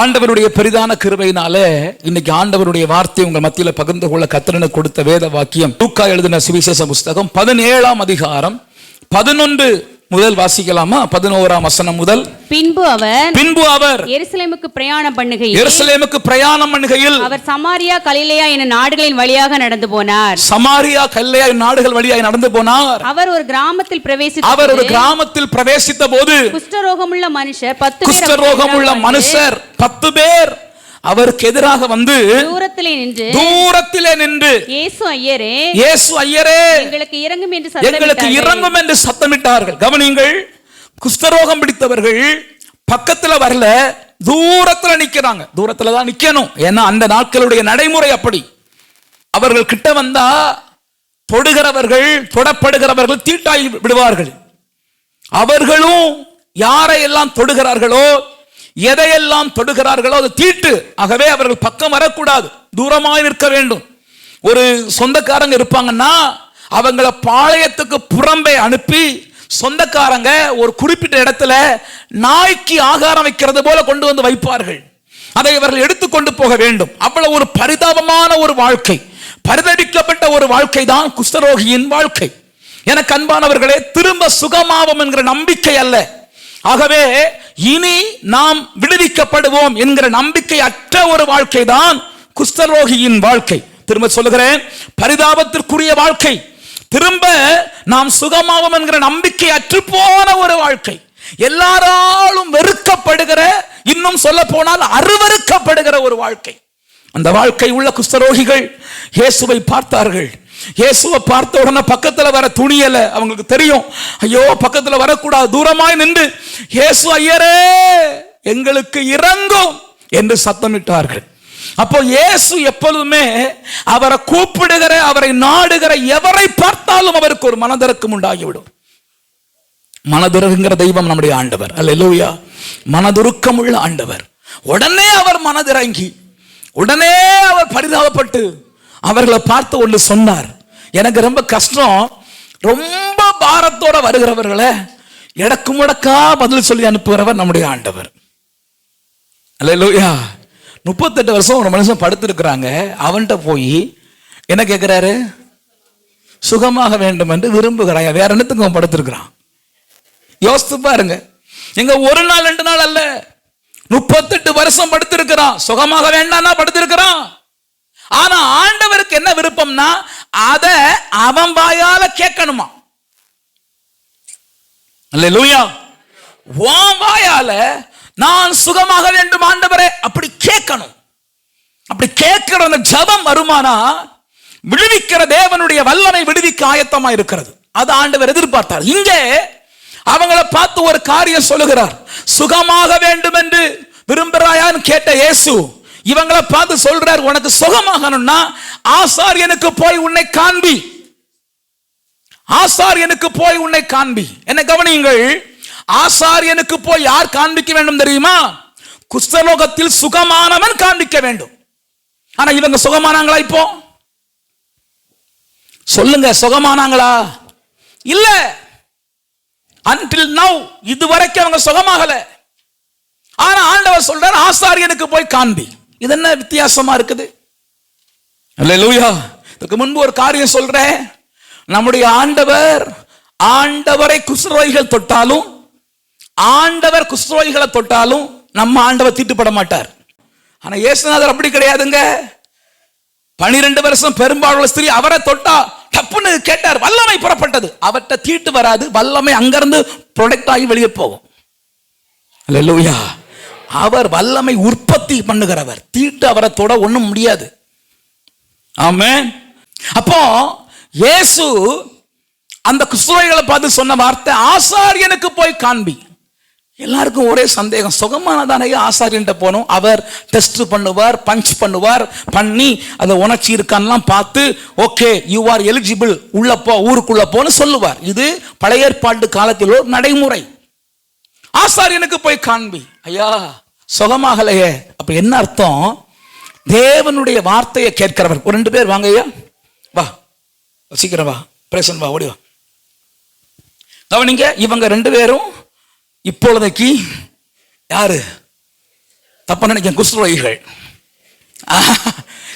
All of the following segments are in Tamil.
ஆண்டவருடைய பெரிதான கிருபையினாலே இன்னைக்கு ஆண்டவருடைய வார்த்தை உங்கள் மத்தியில பகிர்ந்து கொள்ள கர்த்தர் கொடுத்த வேத வாக்கியம் லூக்கா எழுதின சுவிசேஷ புஸ்தகம் 17ஆம் அதிகாரம் 11 முதல் வாசிக்கலாமா? 11ஆம் வசனம் முதல். பின்பு அவர் எருசலேமுக்கு பிரயாணம் பண்ணுகையில் அவர் சமாரியா கலிலேயா என நாடுகளின் வழியாக நடந்து போனார். நாடுகள் வழியாக நடந்து போனார். அவர் ஒரு கிராமத்தில் பிரவேசித்த போது குஷ்டரோகமுள்ள மனுஷர் 10 பேர் அவருக்கு எதிராக வந்து தூரத்திலே நின்று இயேசு ஐயரே எங்களுக்கு இறங்கும் என்று சத்தமிட்டார்கள். கவனியுங்கள், குஷ்டரோகம் பிடித்தவர்கள் பக்கத்துல வரல, தூரத்துல நிக்கிறாங்க. தூரத்துல தான் நிக்கணும், ஏன்னா அந்த நாட்களுடைய நடைமுறை அப்படி. அவர்கள் கிட்ட வந்தா தொடப்படுகிறவர்கள் தீட்டாய் விடுவார்கள். அவர்களும் யாரையெல்லாம் தொடுகிறார்களோ, எதையெல்லாம் தொடுகிறார்களோ அது தீட்டு. ஆகவே அவர்கள் பக்கம் வரக்கூடாது, தூரமாய் நிற்க வேண்டும். ஒரு சொந்தக்காரங்க இருப்பாங்கன்னா அவங்கள பாளையத்துக்கு புறம்பே அனுப்பி சொந்தக்காரங்க ஒரு குறிப்பிட்ட இடத்துல நாய்க்கு ஆகாரம் வைக்கிறது போல கொண்டு வந்து வைப்பார்கள். அதை அவர்கள் எடுத்துக்கொண்டு போக வேண்டும். அவ்வளவு ஒரு பரிதாபமான ஒரு வாழ்க்கை, பரிதவிக்கப்பட்ட ஒரு வாழ்க்கை தான் குஷ்டரோகியின் வாழ்க்கை. எனக்கு அன்பானவர்களே, திரும்ப சுகமாவோம் என்கிற நம்பிக்கை அல்ல. ஆகவே இனி நாம் விடுவிக்கப்படுவோம் என்கிற நம்பிக்கை அற்ற ஒரு வாழ்க்கை தான் குஷ்டரோகியின் வாழ்க்கை. திரும்ப சொல்லுகிறேன், பரிதாபத்திற்குரிய வாழ்க்கை. திரும்ப நாம் சுகமாவோம் என்கிற நம்பிக்கை அற்று போன ஒரு வாழ்க்கை, எல்லாராலும் வெறுக்கப்படுகிற, இன்னும் சொல்ல போனால் அருவருக்கப்படுகிற ஒரு வாழ்க்கை. அந்த வாழ்க்கை உள்ள குஷ்டரோகிகள் இயேசுவை பார்த்தார்கள். இயேசுவை பார்த்த உடனே பக்கத்துல வர துணியல. அவங்களுக்கு தெரியும், ஐயோ பக்கத்துல வரக்கூடாது, தூரமாய் நின்று இயேசு ஐயரே எங்களுக்கு இறங்கும் என்று சத்தமிட்டார்கள். அப்போ இயேசு எப்பொழுதுமே அவரை கூப்பிடுகிற, அவரை நாடுகிற எவரை பார்த்தாலும் அவருக்கு ஒரு மனதிறக்கம் உண்டாகிவிடும். மனதிறங்குகிற தெய்வம் நம்முடைய ஆண்டவர். அல்லேலூயா. மனதுருக்கம் உள்ள ஆண்டவர். உடனே அவர் மனதிறங்கி, உடனே அவர் பரிதாபப்பட்டு அவர்களை பார்த்து ஒன்று சொன்னார். எனக்கு ரொம்ப கஷ்டம், ரொம்ப பாரத்தோட வருகிறவர்களை எடக்கு முடக்கா பதில் சொல்லி அனுப்புகிறவர் நம்முடைய ஆண்டவர். அல்லேலூயா. 38 வருஷம் ஒரு மனுஷன் படுத்திருக்கிறாங்க. அவன்கிட்ட போய் என்ன கேட்கிறாரு? சுகமாக வேண்டும் என்று விரும்புகிறாங்க. வேற என்னத்துக்கு அவன் படுத்திருக்கிறான்? யோசித்து பாருங்க. எங்க ஒரு நாள் 2 நாள் அல்ல, 38 வருஷம் படுத்திருக்கிறான். சுகமாக வேண்டாம்னா படுத்திருக்கிறான். ஆனா ஆண்டவருக்கு என்ன விருப்பம்னா அத அவன் வாயால கேட்கணுமா? அல்லேலூயா. உன் வாயால நான் சுகமாக வேண்டும் ஆண்டவரே அப்படி கேட்கணும். அப்படி கேட்கிற அந்த ஜெபம் வருமானா விடுவிக்கிற தேவனுடைய வல்லமை விடுவிக்க ஆயத்தமா இருக்கிறது. அது ஆண்டவர் எதிர்பார்த்தார். இங்கே அவங்களை பார்த்து ஒரு காரியம் சொல்லுகிறார். சுகமாக வேண்டும் என்று விரும்புகிறாயான்னு கேட்ட இயேசு இவங்களை பார்த்து சொல்றார், உனக்கு சுகமாகணும்னா ஆசாரியனுக்கு போய் உன்னை காண்பி. ஆசாரியனுக்கு போய் உன்னை காண்பி. என்ன கவனியுங்கள், ஆசாரியனுக்கு போய் யார் காண்பிக்க வேண்டும் தெரியுமா? குஷ்டரோகத்தில் சுகமானவன் காண்பிக்க வேண்டும். ஆனா இவங்க சுகமானாங்களா? இப்போ சொல்லுங்க, சுகமானாங்களா? இல்ல. until now இதுவரைக்கும் அவங்க சுகமாகல. ஆனா ஆண்டவர் சொல்றார், ஆசாரியனுக்கு போய் காண்பி. இது என்ன வித்தியாசமா இருக்குது? அல்லேலூயா. இதுக்கு முன்பு ஒரு காரியம் சொல்றேன். நம்முடைய ஆண்டவரை குஷ்டரோகிகள் தொட்டாலும், ஆண்டவர் குஷ்டரோகிகளை தொட்டாலும் நம்ம ஆண்டவர் தீட்டுப்பட மாட்டார். ஆனா இயேசுநாதர் அப்படி கிடையாதுங்க. 12 வருஷம் பெரும்பாலுள்ள ஸ்திரீ அவரை தொட்டா தப்புன்னு கேட்டார், வல்லமை புறப்பட்டது. அவர்கிட்ட தீட்டு வராது, வல்லமை அங்கிருந்து ப்ரொடக்ட் ஆகி வெளியே போகும். அல்லேலூயா. அவர் வல்லமை உற்பத்தி பண்ணுகிறவர். தீட்டு அவரை தொட ஒண்ணும் முடியாது. ஆமென். அப்போ இயேசு அந்த குஷ்டரோகிகளை பார்த்து சொன்ன வார்த்தை, ஆசாரியனுக்கு போய் காண்பி. எல்லாருக்கும் ஒரே சந்தேகம், சுகமானதானே ஆசாரியன்ட்ட போனோம். அவர் டெஸ்ட் பண்ணுவார், பஞ்ச் பண்ணுவார், பண்ணி அதை உணர்ச்சி இருக்கான்லாம் பார்த்து ஓகே யூ ஆர் எலிஜிபிள், உள்ள போ, ஊருக்குள்ள போன்னு சொல்லுவார். இது பழைய ஏற்பாட்டு காலத்தில் ஒரு நடைமுறை. ஆசாரியனுக்கு போய் காண்பி. ஐயா சுகமாகலையே, அப்ப என்ன அர்த்தம்? தேவனுடைய வார்த்தையை கேட்கிறவர். ஒரு 2 பேர் வாங்க ஐயா, வா சீக்கிரம் வா, பிரேசன் வா, ஓடி வா. கவனிங்க, இவங்க 2 பேரும் இப்பொழுதைக்கு யாரு? தப்பா நினைக்க குஷ்டரோகிகள்.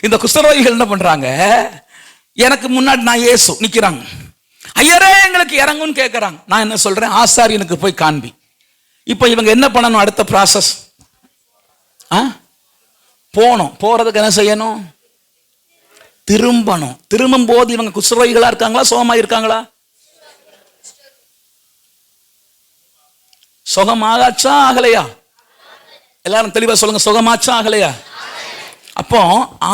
இந்த குஷ்டரோகிகள் என்ன பண்றாங்க, எனக்கு முன்னாடி நான் இயேசு நிக்கிறாங்க, ஐயரே எங்களுக்கு இறங்குன்னு கேட்கறாங்க. நான் என்ன சொல்றேன், ஆசாரியனுக்கு போய் காண்பி. இப்ப இவங்க என்ன பண்ணணும், அடுத்த ப்ராசஸ் போனோம். போறதுக்கு என்ன செய்யணும், திரும்பணும். திரும்பும் போது இவங்க குஷ்டரோகிகளா இருக்காங்களா, சுகமா இருக்காங்களா? சுகமாகாச்சா ஆகலையா? எல்லாரும் தெளிவா சொல்லுங்க, சுகமாச்சா ஆகலையா? அப்போ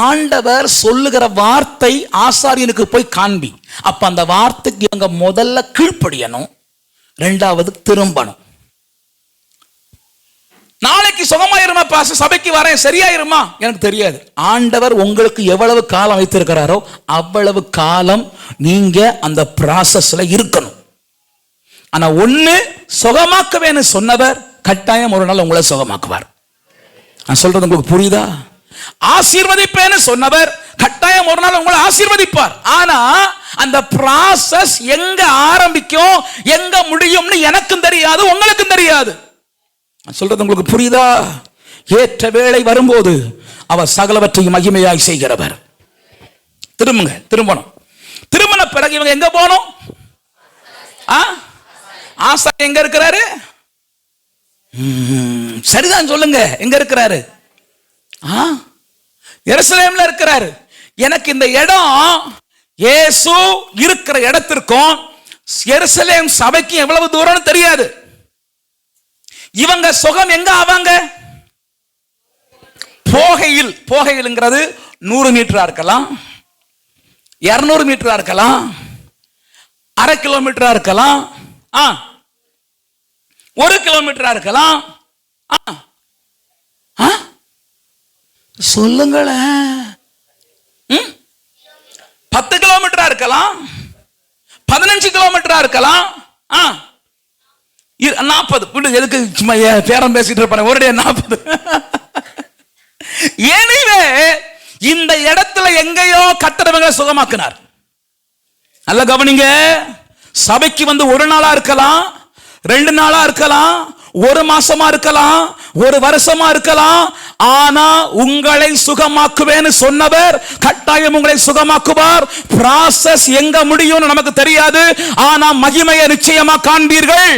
ஆண்டவர் சொல்லுகிற வார்த்தை ஆசாரியனுக்கு போய் காண்பி. அப்ப அந்த வார்த்தைக்கு இவங்க முதல்ல கீழ்ப்படியணும், ரெண்டாவது திரும்பணும். நாளைக்கு சுகமாயிருமா பாஸ்டர், சபைக்கு வரேன் சரியாயிருமா எனக்கு தெரியாது. ஆண்டவர் உங்களுக்கு எவ்வளவு காலம் வைத்திருக்கிறாரோ அவ்வளவு காலம் நீங்க அந்த ப்ராசஸ்ல இருக்கணும். ஆனா ஒண்ணு, சுகமாக்குவேன்னு சொன்னவர் கட்டாயம் ஒரு நாள் உங்களை சுகமாக்குவார். நான் சொல்றது உங்களுக்கு புரியுதா? ஆசீர்வதிப்பேன்னு சொன்னவர் கட்டாயம் ஒரு நாள் உங்களை ஆசீர்வதிப்பார். ஆனா அந்த ப்ராசஸ் எங்க ஆரம்பிக்கும் எங்க முடியும்னு எனக்கும் தெரியாது, உங்களுக்கும் தெரியாது. நான் சொல்றது உங்களுக்கு புரியுதா? ஏற்ற வேளை வரும்போது அவர் சகலவற்றையும் மகிமையாய் செய்கிறவர். திரும்புங்க, திரும்பணும். திரும்பின பிறகு இவங்க எங்க போகணும்? ஆசாரியர் எங்க இருக்கிறாரு? சரிதான் சொல்லுங்க, எங்க இருக்கிறாரு? எருசலேம்ல இருக்கிறாரு. எனக்கு இந்த இடம் இயேசு இருக்கிற இடத்திற்கும் எருசலேம் சபைக்கு எவ்வளவு தூரம் தெரியாது. இவங்க சுகம் எங்க ஆவாங்க? போகையில். போகையில்ங்கிறது 100 மீட்டரா இருக்கலாம், 200 மீட்டரா இருக்கலாம், 1/2 கிலோமீட்டரா இருக்கலாம், 1 கிலோமீட்டரா இருக்கலாம். சொல்லுங்களேன். 10 கிலோமீட்டரா இருக்கலாம், 15 கிலோமீட்டரா இருக்கலாம், 40. எதுக்கு சும்மா பேரம் பேசிட்டு இருப்பாங்க, ஒரு 40. எனவே இந்த இடத்துல எங்கேயோ கட்டடவங்க சுகமாக்கினார். நல்ல கவனிங்க. சபைக்கு வந்து ஒரு நாளா இருக்கலாம், 2 நாளா இருக்கலாம், 1 மாசமா இருக்கலாம், 1 வருஷமா இருக்கலாம். ஆனா உங்களை சுகமாக்குவேன்னு சொன்னவர் கட்டாயம் உங்களை சுகமாக்குவார். ப்ராசஸ் எங்க முடியும்னு நமக்கு தெரியாது, ஆனா மகிமையை நிச்சயமா காண்பீர்கள்.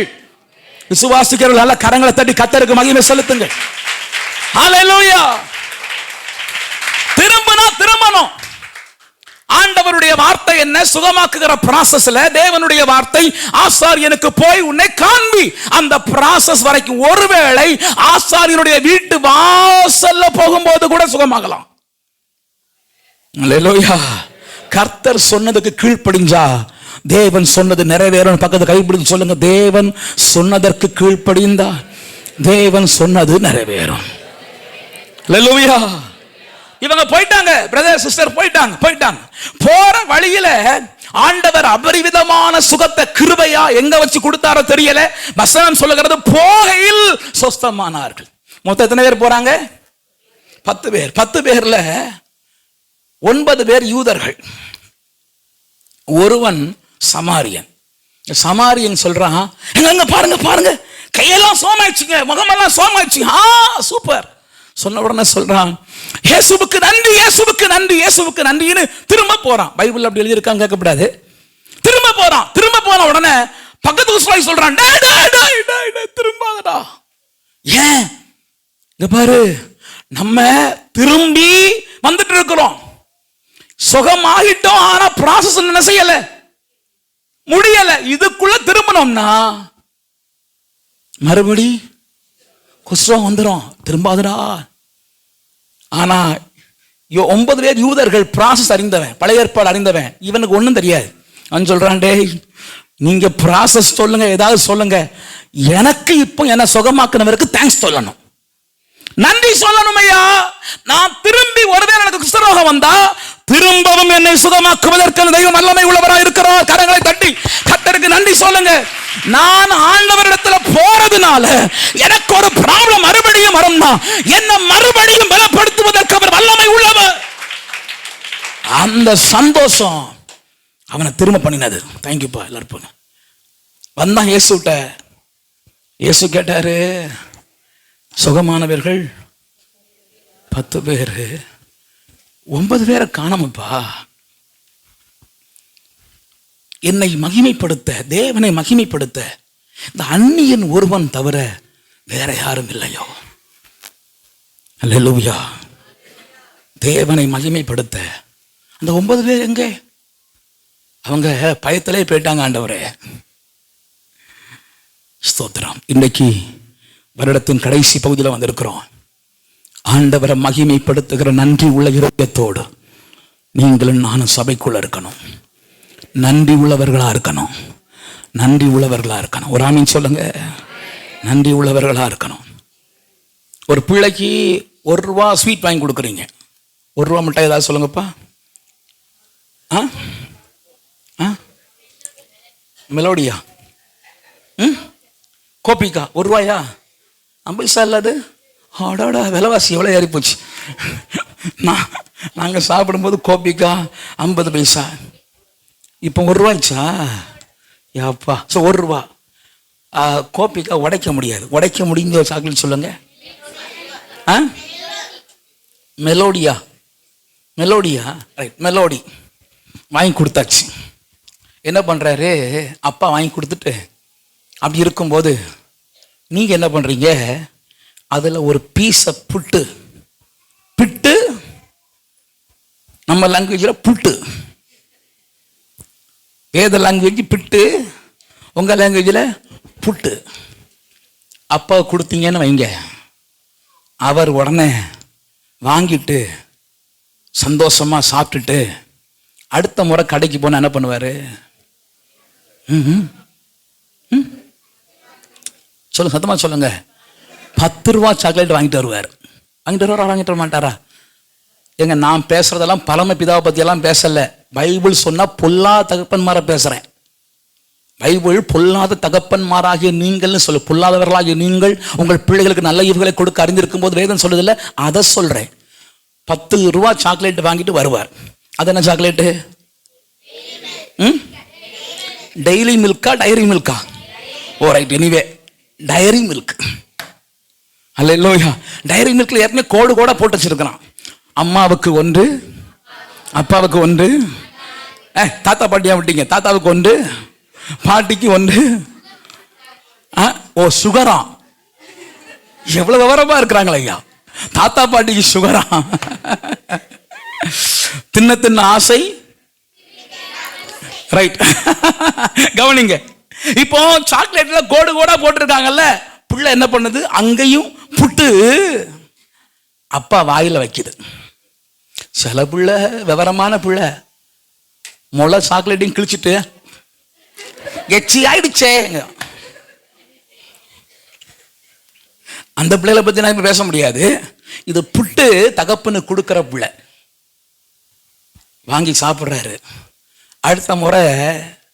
விசுவாசிக்கிறவர்கள் நல்ல கரங்களை தட்டி கர்த்தருக்கு மகிமை செலுத்துங்க. ஹல்லேலூயா. திரும்பணும். ஆண்டவருடைய வார்த்தை என்ன? சுகமாக்குகிற ப்ராசஸ்ல தேவனுடைய வார்த்தை ஆசாரியனுக்கு போய் உன்னை காண்பி. அந்த ப்ராசஸ் வரைக்கும் ஒருவேளை ஆசாரியனுடைய வீட்டு வாசல்ல போகும்போது கூட சுகமாகலாம். ஹல்லேலூயா. கர்த்தர் சொன்னதுக்கு கீழ்ப்படிஞ்சா தேவன் சொன்னது நிறைவேறும். பக்கத்து கைப்பிடிச்சு சொல்லுங்க, தேவன் சொன்னதற்கு கீழ்ப்படிந்தா தேவன் சொன்னது நிறைவேறும். ஹல்லேலூயா. இவங்க போயிட்டாங்க, பிரதர் சிஸ்டர் போயிட்டாங்க. போற வழியில ஆண்டவர் அபரிவிதமான சுகத்தை கிருபையா எங்க வச்சு கொடுத்தாரோ தெரியல. வசனம் சொல்லுகிறது போகையில் சொஸ்தமானார்கள். மொத்தம் எத்தனை பேர் போறாங்க? 10 பேர். 10 பேர்ல 9 பேர் யூதர்கள், ஒருவன் சமாரியன். சமாரியன் சொல்றான், எங்க பாருங்க கையெல்லாம் சோமாயிடுச்சுங்க, முகமெல்லாம் சோமாயிடுச்சுங்க. சூப்பர். சொன்ன உடனே சொல்றான், இயேசுவுக்கு நன்றி, இயேசுவுக்கு நன்றி, இயேசுவுக்கு நன்றின்னு திரும்ப போறான். பைபிள் அப்படி எழுதி இருக்காங்க, கேட்கக்கூடாது. திரும்ப போன உடனே பக்கத்து விசுவாசி சொல்றான், திரும்பாதடா. ஏன்? இங்க பாரு, நம்ம திரும்பி வந்துட்டு இருக்கிறோம், சுகமாகிட்டோம், ஆனா ப்ராசஸ் என்ன செய்யல, முடியல. இதுக்குள்ள திரும்பணும்னா மறுபடி குஷ்டம் வந்துடும், திரும்பாதுடா. ஆனா 9 பேர் யூதர்கள் ப்ராசஸ் அறிந்தவன், பழைய ஏற்பாடு அறிந்தவன். இவனுக்கு ஒன்றும் தெரியாது. அவன் சொல்றான், டேய் நீங்க ப்ராசஸ் சொல்லுங்க, ஏதாவது சொல்லுங்க, எனக்கு இப்போ என்ன சுகமாக்குனவருக்கு தேங்க்ஸ் சொல்லணும், நன்றி சொல்லணும் ஐயா. நான் திரும்பி ஒருவேளை எனக்கு குஷ்டரோகம் வந்தா திரும்பவும் என்னை சுகமாக்குவதற்கு தெய்வம் வல்லமை உள்ளவராக இருக்கிறார். கரங்களை தட்டி கர்த்தருக்கு நன்றி சொல்லுங்க. நான் ஆண்டவரிடத்துல போறதுனால எனக்கு ஒரு ப்ராப்ளம் மறுபடியும் வரும்னா என்ன மறுபடியும் பலப்படுத்துவதற்கு அவர் வல்லமை உள்ளவர். அந்த சந்தோஷம் அவனை திரும்ப பண்ணினது. தேங்க்யூப்பா. எல்லாரும் வந்தான் இயேசுட்ட. இயேசு கேட்டாரு, சுகமானவர்கள் 10 பேர் 9 பேரை காணோமப்பா. என்னை மகிமைப்படுத்த, தேவனை மகிமைப்படுத்த இந்த அந்நியன் ஒருவன் தவிர வேற யாரும் இல்லையோ. அல்லேலூயா. தேவனை மகிமைப்படுத்த அந்த 9 பேர் எங்கே? அவங்க பயத்திலே போயிட்டாங்க. ஆண்டவரே ஸ்தோத்திரம். இன்றைக்கு வருடத்தின் கடைசி பகுதியில் வந்திருக்கிறோம். ஆண்டவரை மகிமைப்படுத்துகிற நன்றி உள்ள இருதயத்தோடு நீங்களும் நானும் சபைக்குள்ள இருக்கணும். நன்றி உள்ளவர்களா இருக்கணும். நன்றி உள்ளவர்களா இருக்கணும். ஒரு ஆமீன் சொல்லுங்க. நன்றி உள்ளவர்களா இருக்கணும். ஒரு பிள்ளைக்கு ₹1 ஸ்வீட் வாங்கி கொடுக்குறீங்க. ₹1 மிட்டாய் ஏதாவது சொல்லுங்கப்பா. மெலோடியா, கோபிக்கா ₹1 50 பைசா இல்லாது. ஆடாடா, விலைவாசி எவ்வளோ ஏறி போச்சு. நாங்கள் சாப்பிடும்போது கோபிக்கா 50 பைசா, இப்போ ₹1 யாப்பா. ஸோ ₹1 கோபிக்கா உடைக்க முடியாது. உடைக்க முடிஞ்ச ஒரு சாக்லேட் சொல்லுங்க. மெலோடியா, மெலோடியா, ரைட், மெலோடி வாங்கி கொடுத்தாச்சு. என்ன பண்ணுறாரு அப்பா? வாங்கி கொடுத்துட்டு அப்படி இருக்கும்போது நீங்கள் என்ன பண்ணுறீங்க? அதில் ஒரு பீஸை பிட்டு, நம்ம லாங்குவேஜில் புட்டு, வேத லாங்குவேஜ் பிட்டு, உங்கள் லாங்குவேஜில் புட்டு அப்பா கொடுத்தீங்கன்னு வைங்க. அவர் உடனே வாங்கிட்டு சந்தோஷமாக சாப்பிட்டுட்டு அடுத்த முறை கடைக்கு போனால் என்ன பண்ணுவார்? சொல்லுங்க, சத்தமாக சொல்லுங்க. ₹10 சாக்லேட் வாங்கிட்டு வருவார். வாங்கிட்டு வர மாட்டாரா? எங்க நான் பேசுறதெல்லாம் பரம பிதாவை பற்றியெல்லாம் பேசலை. பைபிள் சொன்னால் பொல்லா தகப்பன்மாரை பேசுகிறேன். பைபிள் பொல்லாத தகப்பன்மாராகிய நீங்கள்னு சொல்லு. பொல்லாதவர்களாகிய நீங்கள் உங்கள் பிள்ளைகளுக்கு நல்ல ஈவுகளை கொடுக்க அறிந்திருக்கும் போது வேதம் சொல்லுதில்ல, அதை சொல்கிறேன். ₹10 சாக்லேட் வாங்கிட்டு வருவார். அது என்ன சாக்லேட்டு? டெய்லி மில்கா, டைரி மில்கா? Oh right, anyway dairy milk. Hallelujah. Dairy மில்க்ல ஏற்கனவே கோடு போட்டு வச்சிருக்கிறான். அம்மாவுக்கு 1, அப்பாவுக்கு 1, தாத்தா பாட்டியா விட்டீங்க, தாத்தாவுக்கு 1, பாட்டிக்கு 1. ஓ சுகரா? எவ்வளவு விவரமா இருக்கிறாங்களா ஐயா. தாத்தா பாட்டிக்கு சுகரா? தின்ன ஆசை. ரைட், கவனிங்க. இப்போ சாக்லேட்ல கோடு போட்டிருக்காங்கல்ல. புள்ள என்ன பண்ணுது? அங்கேயும் புட்டு அப்பா வாயில வைக்குது. சில புள்ள விவரமான புள்ள முளை சாக்லேட்டையும் கிழிச்சிட்டு எச்சி ஆயிடுச்சே. அந்த பிள்ளைகளை பத்தி நான் இப்ப பேச முடியாது. இது புட்டு தகப்பனு கொடுக்கிற பிள்ளை வாங்கி சாப்பிடுறாரு. அடுத்த முறை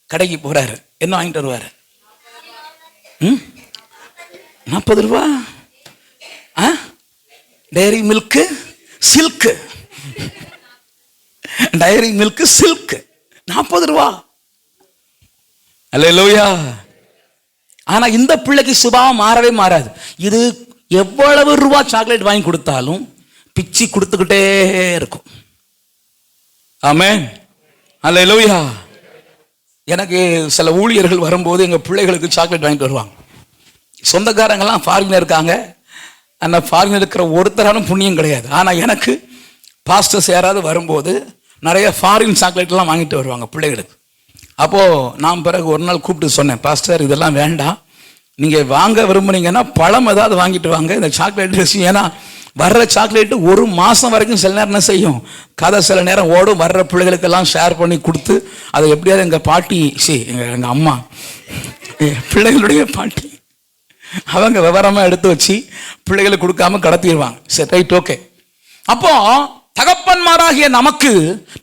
கடைக்கு போறாரு. என்ன வாங்கிட்டு வருவாரு? ₹40. Dairy Milk Silk, Dairy Milk Silk ₹40. அல்லேலூயா. ஆனா இந்த பிள்ளைக்கு சுபாவம் மாறவே மாறாது. இது எவ்வளவு ரூபா சாக்லேட் வாங்கி கொடுத்தாலும் பிச்சி கொடுத்துக்கிட்டே இருக்கும். ஆமென். அல்லேலூயா. எனக்கு சில ஊழியர்கள் வரும்போது எங்க பிள்ளைகளுக்கு சாக்லேட் வாங்கிட்டு வருவாங்க. சொந்தக்காரங்கெல்லாம் ஃபாரின்ல இருக்காங்க. அந்த ஃபாரின்ல இருக்கிற ஒருத்தராலும் புண்ணியம் கிடையாது. ஆனா எனக்கு பாஸ்டர்ஸ் யாராவது வரும்போது நிறைய ஃபாரின் சாக்லேட்லாம் வாங்கிட்டு வருவாங்க பிள்ளைகளுக்கு. அப்போது நான் பிறகு ஒரு நாள் கூப்பிட்டு சொன்னேன், பாஸ்டர் இதெல்லாம் வேண்டாம், நீங்கள் வாங்க விரும்புனீங்கன்னா பழம் ஏதாவது வாங்கிட்டு வாங்க, இந்த சாக்லேட் விஷயம். ஏன்னா வர்ற சாக்லேட்டு 1 மாதம் வரைக்கும் சில நேரம் என்ன செய்யும், கதை சில நேரம் ஓடும். வர்ற பிள்ளைகளுக்கெல்லாம் ஷேர் பண்ணி கொடுத்து அதை எப்படியாவது எங்கள் பாட்டி எங்கள் அம்மா பிள்ளைகளுடைய பாட்டி அவங்க விவரமாக எடுத்து வச்சு பிள்ளைகளுக்கு கொடுக்காம கடத்திடுவாங்க. சரி, ரைட், ஓகே. அப்போ தகப்பன்மாராகிய நமக்கு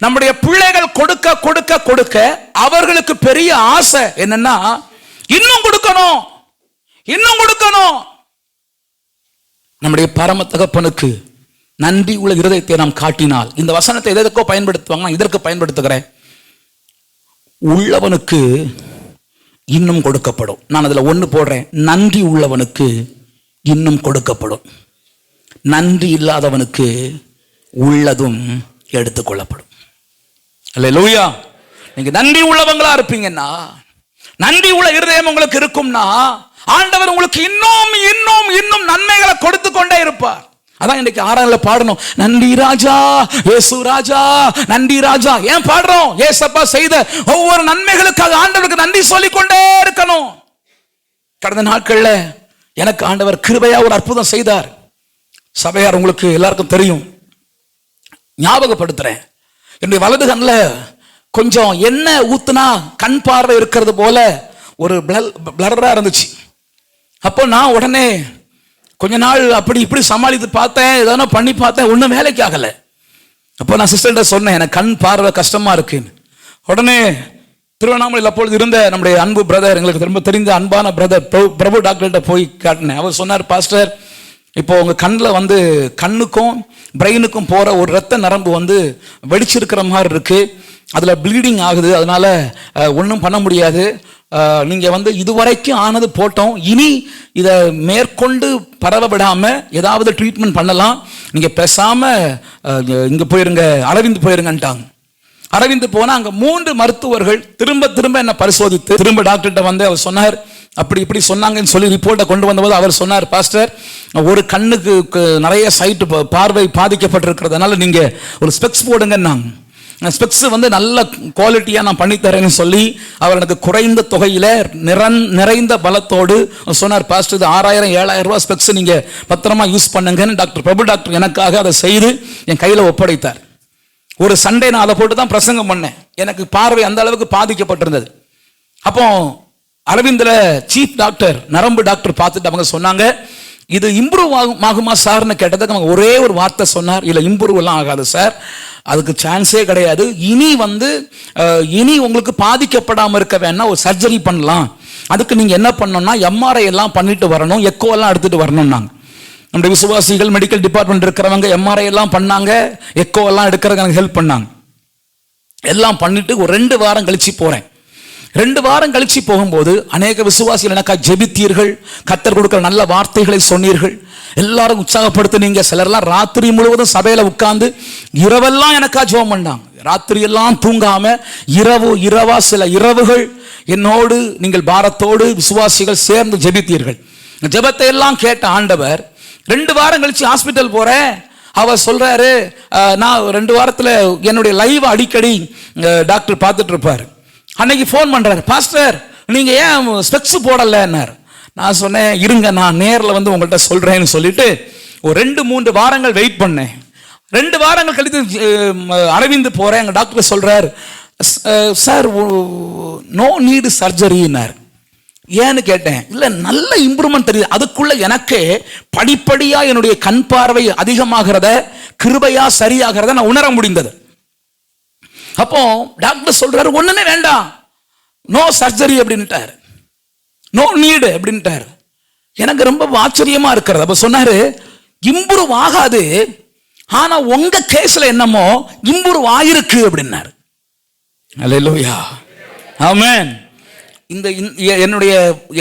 நம்முடைய பிள்ளைகள் கொடுக்க கொடுக்க கொடுக்க அவர்களுக்கு பெரிய ஆசை என்னன்னா, இன்னும் கொடுக்கணும், இன்னும் கொடுக்கணும். நம்முடைய பரம தகப்பனுக்கு நன்றி உள்ள இருதயத்தை நாம் காட்டினால், இந்த வசனத்தை எதற்கோ பயன்படுத்துவாங்க, இதற்கு பயன்படுத்துகிறேன். உள்ளவனுக்கு இன்னும் கொடுக்கப்படும். நான் அதுல 1 போடுறேன், நன்றி உள்ளவனுக்கு இன்னும் கொடுக்கப்படும். நன்றி இல்லாதவனுக்கு உள்ளதும் எடுத்துக்கொள்ளப்படும். அல்லேலூயா. நீங்க நன்றி உள்ளவங்களா இருப்பீங்கன்னா, நன்றி உள்ள இருதயம் உங்களுக்கு இருக்கும்னா, ஆண்டவர் உங்களுக்கு இன்னும் இன்னும் இன்னும் நன்மைகளை கொடுத்து கொண்டே இருப்பார். அதான் இன்னைக்கு ஆறாவதுல பாடணும், நன்றி ராஜா இயேசு ராஜா, நன்றி ராஜா. ஏன் பாடுறோம்? ஏசப்பா செய்த ஒவ்வொரு நன்மைகளுக்காக ஆண்டவருக்கு நன்றி சொல்லிக் கொண்டே இருக்கணும். கடந்த நாட்கள்ல எனக்கு ஆண்டவர் கிருபையா ஒரு அற்புதம் செய்தார். சபையார் உங்களுக்கு எல்லாருக்கும் தெரியும், ஞாபகப்படுத்துறேன். என்னுடைய வலது கண்ணுல கொஞ்சம் எண்ணெய் ஊத்துனா கண் பார்வை இருக்கிறது போல ஒரு பிளரா இருந்துச்சு. அப்போ நான் உடனே கொஞ்ச நாள் அப்படி இப்படி சமாளித்து பார்த்தேன், ஏதாவது பண்ணி பார்த்தேன், ஒன்றும் வேலைக்கு ஆகலை. அப்போ நான் சிஸ்டர்கிட்ட சொன்னேன், எனக்கு கண் பார்வை கஷ்டமா இருக்குன்னு. உடனே திருவண்ணாமலையில் அப்பொழுது இருந்த நம்முடைய அன்பு பிரதர், எங்களுக்கு ரொம்ப தெரிந்த அன்பான பிரதர் பிரபு டாக்டர்கிட்ட போய் காட்டினேன். அவர் சொன்னார், பாஸ்டர் இப்போ உங்க கண்ணில் கண்ணுக்கும் பிரெயினுக்கும் போற ஒரு இரத்த நரம்பு வெடிச்சிருக்கிற மாதிரி இருக்கு, அதுல ப்ளீடிங் ஆகுது, அதனால ஒன்றும் பண்ண முடியாது. நீங்க இதுவரைக்கும் ஆனது போட்டோம், இனி இதை மேற்கொண்டு பரவ விடாம ஏதாவது ட்ரீட்மெண்ட் பண்ணலாம், நீங்க பேசாம இங்க போயிருங்க, அரவிந்த் போயிருங்கன்ட்டாங்க. அரவிந்த் போனா அங்க 3 மருத்துவர்கள் திரும்ப திரும்ப என்ன பரிசோதித்து திரும்ப டாக்டர்கிட்ட அவர் சொன்னார், அப்படி இப்படி சொன்னாங்கன்னு சொல்லி ரிப்போர்ட்டை கொண்டு வந்தபோது அவர் சொன்னார், பாஸ்டர் ஒரு கண்ணுக்கு நிறைய சைட்டு பார்வை பாதிக்கப்பட்டிருக்கிறதுனால நீங்க ஒரு ஸ்பெக்ஸ் போடுங்கன்னாங்க. ஸ்பெக்ஸ் நல்ல குவாலிட்டியா நான் பண்ணித்தரேன்னு சொல்லி அவர் எனக்கு குறைந்த தொகையில நிறைந்த பலத்தோடு சொன்னார், பாஸ்டர் இது 6000-7000 ரூபாய் ஸ்பெக்ஸ், நீங்க பத்திரமா யூஸ் பண்ணுங்கன்னு டாக்டர் பிரபு டாக்டர் எனக்காக அதை செய்து என் கையில ஒப்படைத்தார். ஒரு சண்டே நான் அதை போட்டு தான் பிரசங்கம் பண்ணேன். எனக்கு பார்வை அந்த அளவுக்கு பாதிக்கப்பட்டிருந்தது. அப்போ அரவிந்தில் சீஃப் டாக்டர் நரம்பு டாக்டர் பார்த்துட்டு அவங்க சொன்னாங்க, இது இம்ப்ரூவ் ஆகுமா சார்னு கேட்டதுக்கு அவங்க ஒரே ஒரு வார்த்தை சொன்னார், இல்லை இம்ப்ரூவ் எல்லாம் ஆகாது சார், அதுக்கு சான்ஸே கிடையாது, இனி உங்களுக்கு பாதிக்கப்படாமல் இருக்க வேணா ஒரு சர்ஜரி பண்ணலாம், அதுக்கு நீங்க என்ன பண்ணணும்னா எம்ஆர்ஐ எல்லாம் பண்ணிட்டு வரணும், எக்கோ எல்லாம் எடுத்துட்டு வரணும்னாங்க. நம்முடைய விசுவாசிகள் மெடிக்கல் டிபார்ட்மெண்ட் இருக்கிறவங்க எம்ஆர்ஐ எல்லாம் பண்ணாங்க, எக்கோ எல்லாம் எடுக்கிறதுக்கு எனக்கு ஹெல்ப் பண்ணாங்க. எல்லாம் பண்ணிட்டு ஒரு 2 வாரம் கழிச்சு போறேன். 2 வாரம் கழிச்சு போகும்போது அநேக விசுவாசிகள் எனக்கா ஜெபித்தீர்கள், கர்த்தர் கொடுக்கிற நல்ல வார்த்தைகளை சொன்னீர்கள், எல்லாரும் உற்சாகப்படுத்தினீங்க. சிலர்லாம் ராத்திரி முழுவதும் சபையில உட்கார்ந்து இரவெல்லாம் எனக்கா ஜெபம் பண்ணாங்க. ராத்திரி எல்லாம் தூங்காம இரவா சில இரவுகள் என்னோடு நீங்கள் பாரத்தோடு விசுவாசிகள் சேர்ந்து ஜெபித்தீர்கள். ஜெபத்தை எல்லாம் கேட்ட ஆண்டவர் 2 வாரம் கழிச்சு ஹாஸ்பிட்டல் போறேன். அவர் சொல்றாரு, நான் 2 வாரத்துல என்னுடைய லைவ் அடிக்கடி டாக்டர் பார்த்துட்டு இருப்பாரு. அன்னைக்கு ஃபோன் பண்றாரு, பாஸ்டர் நீங்க ஏன் ஸ்பெக்ஸ் போடலன்னாரு. நான் சொன்னேன், இருங்க நான் நேரில் உங்கள்கிட்ட சொல்றேன்னு சொல்லிட்டு ஒரு 2-3 வாரங்கள் வெயிட் பண்ணேன். 2 வாரங்கள் கழித்து அரவிந்த் போறேன். எங்க டாக்டர் சொல்றாரு, சார் நோ நீடு சர்ஜரின்னார். ஏன்னு கேட்டேன். இல்ல நல்ல இம்ப்ரூவ்மெண்ட் தெரியுது, அதுக்குள்ள எனக்கு படிப்படியா என்னுடைய கண் பார்வை அதிகமாகிறத, கிருபையா சரியாகிறத நான் உணர முடிந்தது. அப்போ டாக்டர் சொல்றாரு, ஒண்ணுமே வேண்டாம், நோ சர்ஜரி அப்படின்ட்டாரு, நோ நீடு அப்படின்ட்டாரு. எனக்கு ரொம்ப ஆச்சரியமா இருக்கிறது. அப்ப சொன்னாரு, இம்ப்ரூவ் ஆகாது, ஆனா உங்க கேஸ்ல என்னமோ இம்ப்ரூவ் ஆயிருக்கு அப்படின்னாரு. அல்லேலூயா, ஆமென்.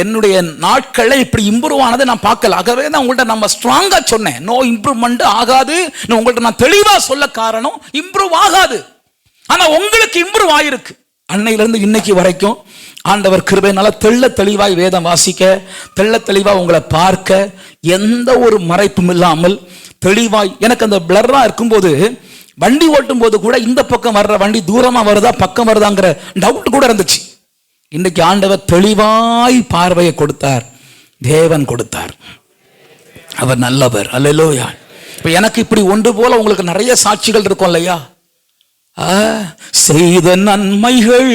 என்னுடைய நாட்கள்ல இப்படி இம்ப்ரூவ் ஆனதை நான் பார்க்கல. ஆகவே தான் உங்கள்ட்ட நம்ம ஸ்ட்ராங்கா சொன்னேன், நோ இம்ப்ரூவ்மெண்ட் ஆகாது. உங்கள்ட்ட நான் தெளிவா சொல்ல காரணம், இம்ப்ரூவ் ஆகாது, ஆனா உங்களுக்கு இம்ப்ரூவ் ஆயிருக்கு. அன்னையில இருந்து இன்னைக்கு வரைக்கும் ஆண்டவர் கிருபையினால தெள்ள தெளிவாய் வேதம் வாசிக்க, தெள்ள தெளிவா உங்களை பார்க்க, எந்த ஒரு மறைப்பும் இல்லாமல் தெளிவாய். எனக்கு அந்த பிளர்ரா இருக்கும்போது வண்டி ஓட்டும் போது கூட இந்த பக்கம் வர்ற வண்டி தூரமா வருதா பக்கம் வருதாங்கிற டவுட் கூட இருந்துச்சு. இன்னைக்கு ஆண்டவர் தெளிவாய் பார்வையை கொடுத்தார், தேவன் கொடுத்தார், அவர் நல்லவர். அல்லேலூயா. இப்ப எனக்கு இப்படி ஒன்று போல உங்களுக்கு நிறைய சாட்சிகள் இருக்கும் இல்லையா? செய்த நன்மைகள்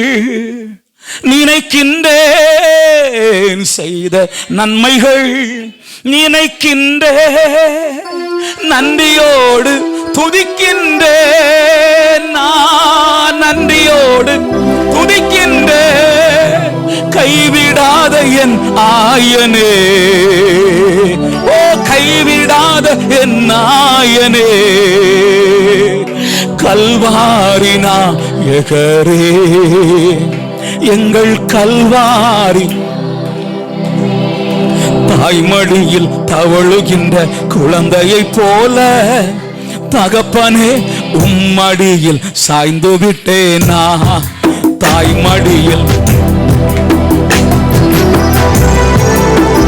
நினைக்கின்றேன், செய்த நன்மைகள் நினைக்கின்றேன், நன்றியோடு துதிக்கின்றேன், நான் நன்றியோடு துதிக்கின்றேன், கைவிடாத என் ஆயனே, ஓ கைவிடாத என் ஆயனே, கல்வாரி நாயகரே, எங்கள் கல்வாரி தாய்மடியில் தவழுகின்ற குழந்தையைப் போல தகப்பனே உம்மடியில் சாய்ந்து விட்டேனா. தாய்மடியில்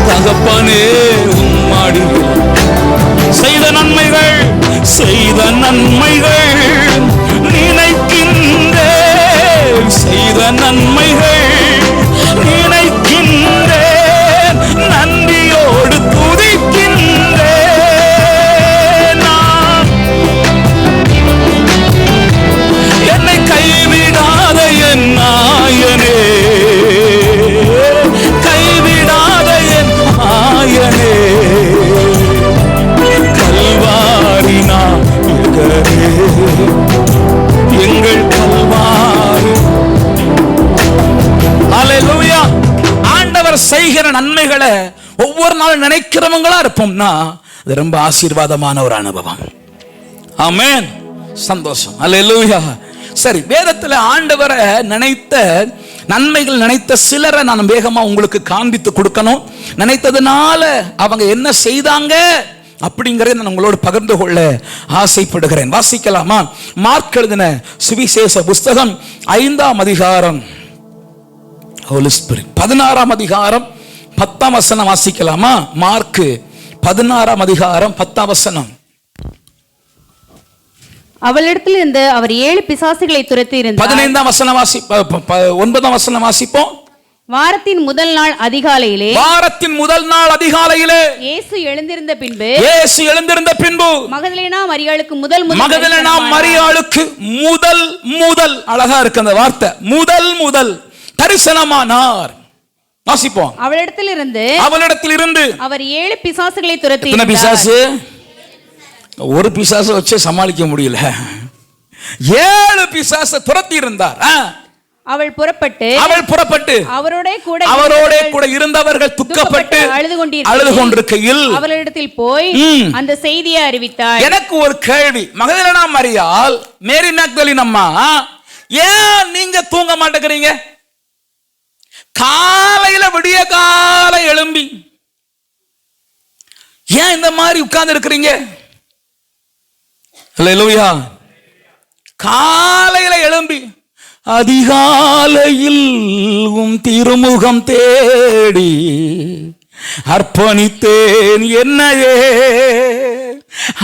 தகப்பனே உம்மடியில் செய்த நன்மைகள் நினைக்கின்றேன். செய்த நன்மைகள் நினைக்கின்றேன். நன்றியோடு துதிக்கின்றேன். நான் என்னை கைவிடாத என் நாயனே, கைவிடாத என் நாயனே, கல்வாரி நாயகரே, எங்கள் கல்வாரி. ஹல்லேலூயா. ஆண்டவர் செய்கிற நன்மைகளை ஒவ்வொரு நாளும் நினைக்கிறவங்களா இருப்போம்னா அது ரொம்ப ஆசீர்வாதமான ஒரு அனுபவம். ஆமென். சந்தோஷம். ஹல்லேலூயா. சரி, வேதத்துல ஆண்டவரை நினைத்த நன்மைகள் நினைத்த சிலரை நான் வேகமா உங்களுக்கு காண்பித்து கொடுக்கணும். நினைத்ததுனால அவங்க என்ன செய்தாங்க அப்படிங்கறதை நான் உங்களோடு பகிர்ந்து கொள்ள ஆசைப்படுகிறேன். வாசிக்கலாமா? மார்க் எழுதின சுவிசேஷ புஸ்தகம் 5ஆம் அதிகாரம், ஹோலி ஸ்பிரிட், 16ஆம் அதிகாரம் 10ஆம் வசனம் வாசிக்கலாமா? மார்க் 16ஆம் அதிகாரம் 10ஆம் வசனம். அவளிடத்தில் இருந்து அவர் 7 பிசாசுகளை துரத்தி இருந்தார். 15ஆம் வசனம் 9ஆம் வசனம் வாசிப்போம். வாரத்தின் முதல் நாள் அதிகாலையிலே இயேசு எழுந்திருந்த பின்பு மகதலேனா மரியாளுக்கு முதல் அழகா இருக்கு அந்த வார்த்தை, முதல் தரிசனமானார். வாசிப்போம். அவளிடத்தில் இருந்து அவர் 7 பிசாசுகளை துரத்தி இருந்தார். பிசாசு ஒரு பிசாசு வச்சு சமாளிக்க முடியல, 7 பிசாசை துரத்தி இருந்தார். அவள் புறப்பட்டு அவரோட கூட இருந்தவர்கள் துக்கப்பட்டு அழுது கொண்டிருக்கையில் அவளிடத்தில் போய் அந்த செய்தியை அறிவித்தார். எனக்கு ஒரு கேள்வி. மகதலேனா மரியாள், மேரி மக்தலின் அம்மா, ஏன் நீங்க தூங்க மாட்டேங்கிறீங்க? காலையில விடிய காலை எழும்பி ஏன் இந்த மாதிரி உட்கார்ந்து இருக்கிறீங்க? ஹல்லேலூயா. காலையில எழும்பி அதிகாலையில் உம் திருமுகம் தேடி அர்ப்பணித்தேன் என்னையே,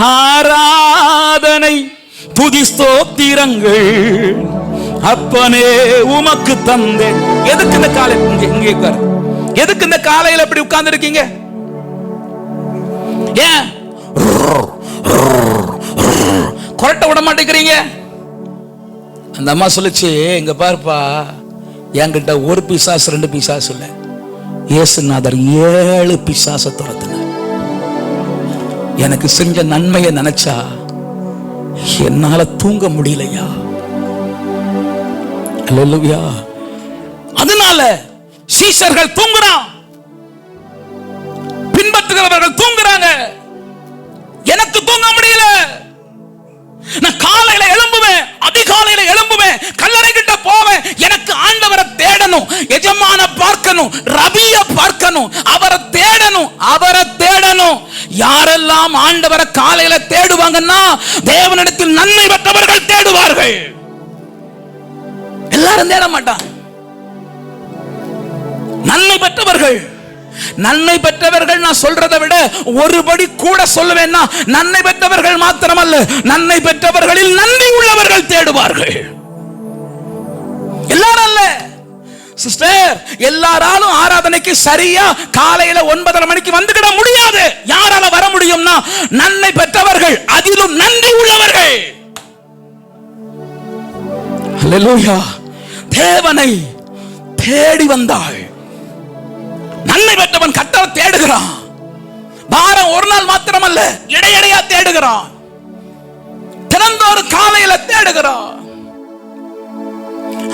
ஆராதனை துதி ஸ்தோத்திரங்கள் அப்பனே உமக்கு தந்தேன். எதுக்கு இந்த காலையில் இங்கே உட்கார்? எதுக்கு இந்த காலையில் அப்படி உட்கார்ந்து இருக்கீங்க? ஏன் கொரட்டை விட மாட்டேங்கிறீங்க? அந்த அம்மா சொல்லுச்சு, எங்க பாருப்பா, என்கிட்ட ஒரு பிசாசு 2 பிசாசு இல்ல, இயேசுநாதர் 7 பிசாசை துரத்தினார். எனக்கு செஞ்ச நன்மையை நினைச்சா என்னால தூங்க முடியலையா. அல்லேலூயா. அதனால சீஷர்கள் தூங்குறான், பின்பற்றுகிறவர்கள் தூங்குறாங்க. எனக்கு தூங்க முடியல. நான் காலையில எழும்புவேன், அதிகாலையில எழும்புவேன், கல்லறை கிட்ட போவேன். எனக்கு ஆண்டவரை தேடணும், எஜமான பார்க்கணும், ரபிய பார்க்கணும், அவரை தேடணும். யாரெல்லாம் ஆண்டவரை காலையில தேடுவாங்கன்னா தேவனிடத்தில் நன்மை பெற்றவர்கள் தேடுவார்கள். எல்லாரும் தேட மாட்டான். நன்மை பெற்றவர்கள் நான் சொல்றதை விட ஒருபடி கூட சொல்லுவேன்னா, நன்மை பெற்றவர்கள் மாத்திரமல்ல, நன்மை பெற்றவர்களில் நன்றி உள்ளவர்கள் தேடுவார்கள். எல்லாரும் அல்ல சிஸ்டர், எல்லாராலும் ஆராதனைக்கு சரியா காலையில 9:30 மணிக்கு வந்துவிட முடியாது. யாரால வர முடியும்னா நன்மை பெற்றவர்கள், அதிலும் நன்றி உள்ளவர்கள். அல்லேலூயா. தேவனை தேடி வந்தாள். நன்மை பெற்றவன் கர்த்தரை தேடுகிறான். வாரம் ஒரு நாள் மாத்திரமல்ல, இடையிடையா தேடுகிறான். தினந்தோறும் காலையில தேடுகிறான்.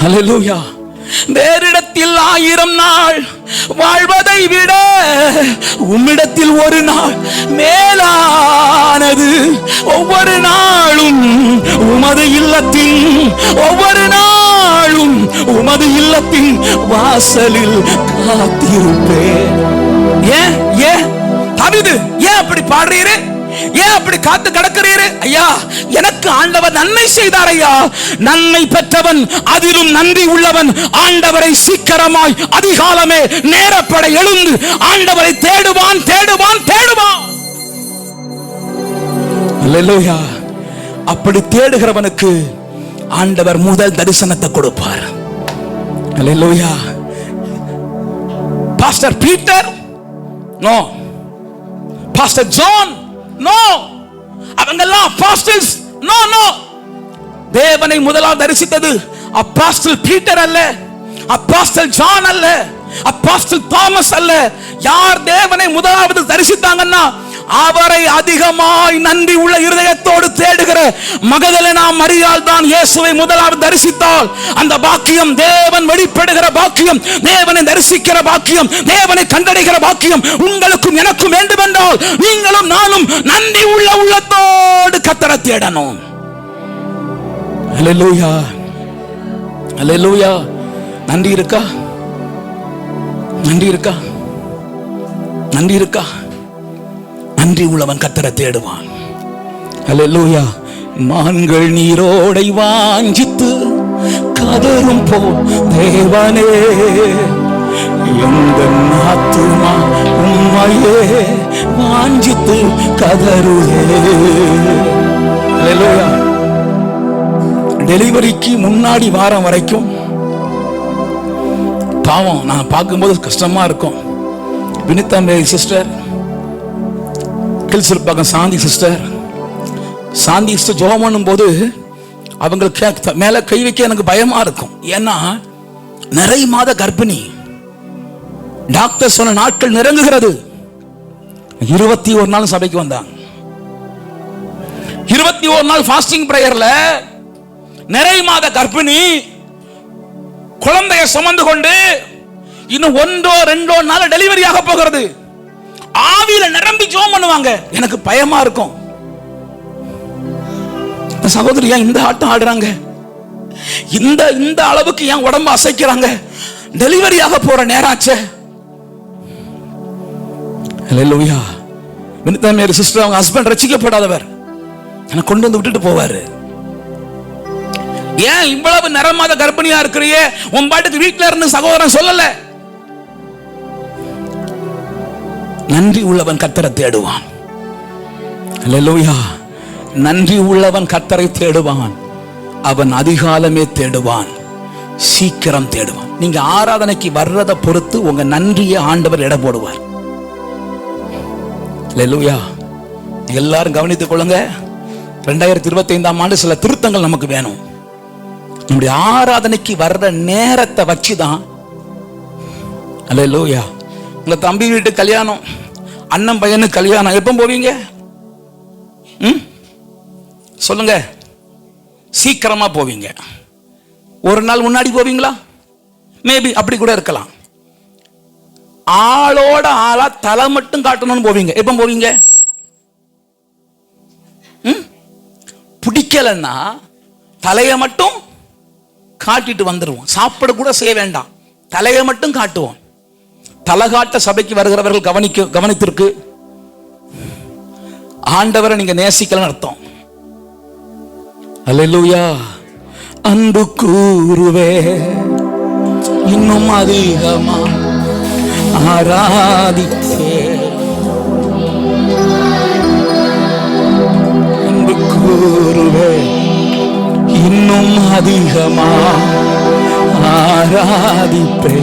ஹல்லேலூயா. வேறிடத்தில் 1000 நாள் வாழ்வதை விட உம்மிடத்தில் ஒரு நாள் மேலானது. ஒவ்வொரு நாளும் உமது இல்லத்தின், ஒவ்வொரு நாளும் உமது இல்லத்தின் வாசலில் காத்திருப்பேன். ஏன் பாடுறீரு? ஏன் அப்படி காத்து கிடக்கிறீரு? ஐயா, எனக்கு ஆண்டவர் நன்மை செய்தார் ஐயா. நன்மை பெற்றவன் அதிலும் நன்றி உள்ளவன் ஆண்டவரை சீக்கிரமாய் அதிகாலமே நேரப்பட எழுந்து ஆண்டவரை தேடுவான் தேடுவான் தேடுவான். அல்லேலூயா. அப்படி தேடுகிறவனுக்கு ஆண்டவர் முதல் தரிசனத்தை கொடுப்பார். Hallelujah. Pastor Peter no, pastor John no, அவங்கெல்லாம் அப்போஸ்டல்ஸ் நோ நோ. தேவனை முதலாவது தரிசித்தது அப்போஸ்டல் பீட்டர் அல்ல, அப்போஸ்டல் ஜான் அல்ல, அப்போஸ்டல் தாமஸ் அல்ல. யார் தேவனை முதலாவது தரிசித்தாங்கன்னா அவரை அதிகமாய் நன்றி உள்ள இருதயத்தோடு தேடுகிற மகதலேனா மரியாள் தான் இயேசுவை முதலாவது தரிசித்தாள். அந்த பாக்கியம், தேவன் வெளிப்படுகிற பாக்கியம், தேவனை தரிசிக்கிற பாக்கியம், தேவனை கண்டடைகிற பாக்கியம் உங்களுக்கும் எனக்கும் வேண்டும் என்றால் நீங்களும் நானும் நன்றி உள்ள உள்ளத்தோடு கர்த்தரை தேடணும். அல்லேலூயா, அல்லேலூயா. நன்றி இருக்கா? நன்றி இருக்கா? நன்றி இருக்கா? நன்றி உள்ளவன் கர்த்தரை தேடுவான். அல்லேலூயா. மான்கள் நீரோடை வாஞ்சித்து கதரும் போல் தேவனே எங்கள் ஆத்துமா உம்மையே வாஞ்சித்து கதருவே. அல்லேலூயா. டெலிவரிக்கு முன்னாடி வாரம் வரைக்கும் பாவம் நான் பார்க்கும்போது கஷ்டமா இருக்கும். வினிதா மேரி சிஸ்டர், கில்சில்பாக்கம் சாந்தி சிஸ்டர் ஜெபம் பண்ணும் போது அவங்க மேல கை வைக்க எனக்கு பயமா இருக்கும். ஏன்னா நிறை மாத கர்ப்பிணி, டாக்டர் சொன்ன நாட்கள் நெருங்குகிறது. 21 நாள் சபைக்கு வந்தாங்க. 21 நாள் ஃபாஸ்டிங் பிரேயர்ல நிறை மாத கர்ப்பிணி குழந்தையை சுமந்து கொண்டு இன்னும் 1-2 நாள் டெலிவரி ஆக போகிறது. ஆவியில நிரம்பி ஜெபம் பண்ணுவாங்க. எனக்கு பயமா இருக்கும். சகோதரி ஏன் இந்த ஆட்டம் ஆடுறாங்க? இந்த அளவுக்கு ஏன் உடம்பு அசைக்கிறாங்க? டெலிவரி ஆக போற நேராச்சே. அல்லேலூயா. வினிதா மேரி சிஸ்டர், அவங்க ஹஸ்பண்ட் ரட்சிக்கப்படாதவர், எனக்கு கொண்டு வந்து விட்டுட்டு போவாரு. ஏன் இவ்வளவு நிறமாத கர்ப்பிணியா இருக்கிறியே, உன் பாட்டுக்கு வீட்டுல இருந்து சகோதரன் சொல்லல. நன்றி உள்ளவன் கர்த்தரை தேடுவான். அல்லேலூயா. நன்றி உள்ளவன் கர்த்தரை தேடுவான். அவன் அதிகாலமே தேடுவான், சீக்கிரம் தேடுவான். நீங்க ஆராதனைக்கு வர்றதை பொறுத்து உங்க நன்றியை ஆண்டவர் எடை போடுவார். அல்லேலூயா. எல்லாரும் கவனித்துக் கொள்ளுங்க. 2025ஆம் ஆண்டு சில திருத்தங்கள் நமக்கு வேணும். நம்முடைய ஆராதனைக்கு வர்ற நேரத்தை வச்சுதான். அல்லேலூயா. உங்க தம்பி வீட்டு கல்யாணம், அண்ணன் பையனுக்கு கல்யாணம், எப்போ போவீங்க? சொல்லுங்க. சீக்கிரமா போவீங்க. ஒரு நாள் முன்னாடி போவீங்களா? மேபி அப்படி கூட இருக்கலாம். ஆளோட ஆளா தலை மட்டும் காட்டணும்னு போவீங்க. எப்போ போவீங்க? பிடிக்கலன்னா தலையை மட்டும் காட்டிட்டு வந்துருவோம். சாப்பிட கூட செய்ய வேண்டாம், தலையை மட்டும் காட்டுவோம். தலை காட்ட சபைக்கு வருகிறவர்கள் கவனித்திருக்கு, ஆண்டவரை நீங்க நேசிக்கலன்னு அர்த்தம். அல்லேலூயா. அன்பு கூறுவே இன்னும் அதிகமா ஆராதிப்பே. அன்பு கூறுவே இன்னும் அதிகமா ஆராதிப்பே.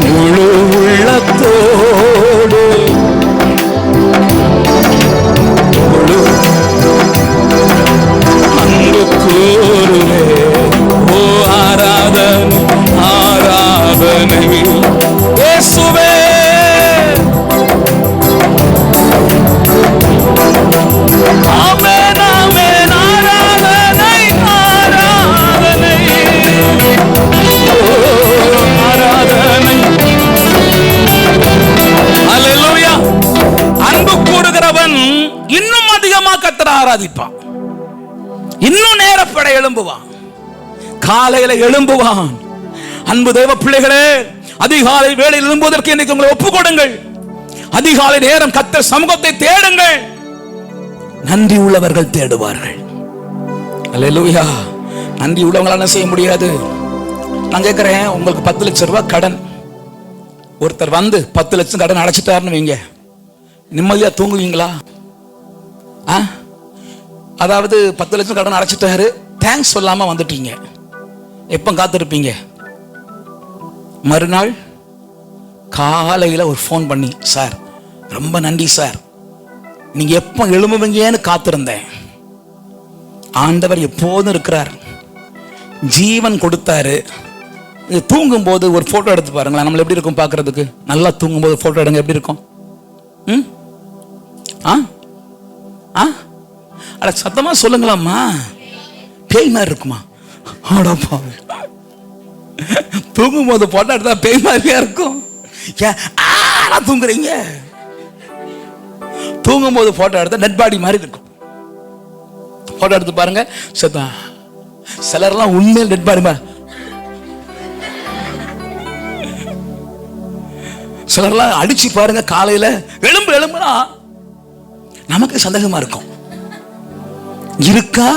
முழு உள்ளத்தோடு அன்பு கூறுவே. ஓ ஆராதனை ஆராதனை இயேசுவே. ஆமென் ஆமென். ஆராதனை ஆராதனை ஆராதனை. அல்லேலூயா. அன்பு கூறுகிறவன் இன்னும் அதிகமா கர்த்தரை ஆராதிப்பான். இன்னும் நேரப்பட எழும்புவான், காலையில எழும்புவான். அன்பு தேவ பிள்ளைகளே, அதிகாலை வேளையில் எழும்புவதற்கு இன்னைக்கு உங்களை ஒப்புக் கொடுங்கள். அதிகாலை நேரம் கர்த்தர் சமூகத்தை தேடுங்கள். நன்றி உள்ளவர்கள் தேடுவார்கள். அல்லேலூயா. நன்றி உள்ளவங்களால என்ன செய்ய முடியாது? நான் கேட்கிறேன், உங்களுக்கு 10 லட்சம் ரூபாய் கடன், ஒருத்தர் வந்து 10 லட்சம் கடன் அடைச்சிட்டாருன்னு வைங்க, நிம்மதியா தூங்குவீங்களா? அதாவது 10 லட்சம் கடன் அடைச்சிட்டாரு, தேங்க்ஸ் சொல்லாம வந்துட்டீங்க, எப்ப காத்திருப்பீங்க? மறுநாள் காலையில ஒரு ஃபோன் பண்ணி, சார் ரொம்ப நன்றி சார், நீங்க எப்ப எழும்புவீங்கன்னு காத்திருந்தேன். ஆண்டவர் எப்போதும் இருக்கிறார், ஜீவன் கொடுத்தாரு. தூங்கும் போது ஒரு போட்டோ எடுத்து பாருங்களேன், நம்மள எப்படி இருக்கும் பார்க்கிறதுக்கு? நல்லா தூங்கும் போது போட்டோ எடுங்க, எப்படி இருக்கும்? அட சத்தமா சொல்லுங்களாம்மா, பேய் மாதிரி இருக்குமா? ஆடாப்பா, தூங்கும் போது போட்டோ எடுத்தா பேய் மாதிரியா இருக்கும். ஏன் தூங்குறீங்க? தூங்கும் போது போட்டோ எடுத்தா டெட் பாடி மாதிரி இருக்கும். போட்டோ எடுத்து பாருங்க, சத்தா சிலர்லாம் உண்மையில் டெட் பாடி மாதிரி, சிலர்லாம் அடிச்சு பாருங்க, காலையில எலும்பு எலும்புனா நமக்கு சந்தேகமா இருக்கும், இருக்கா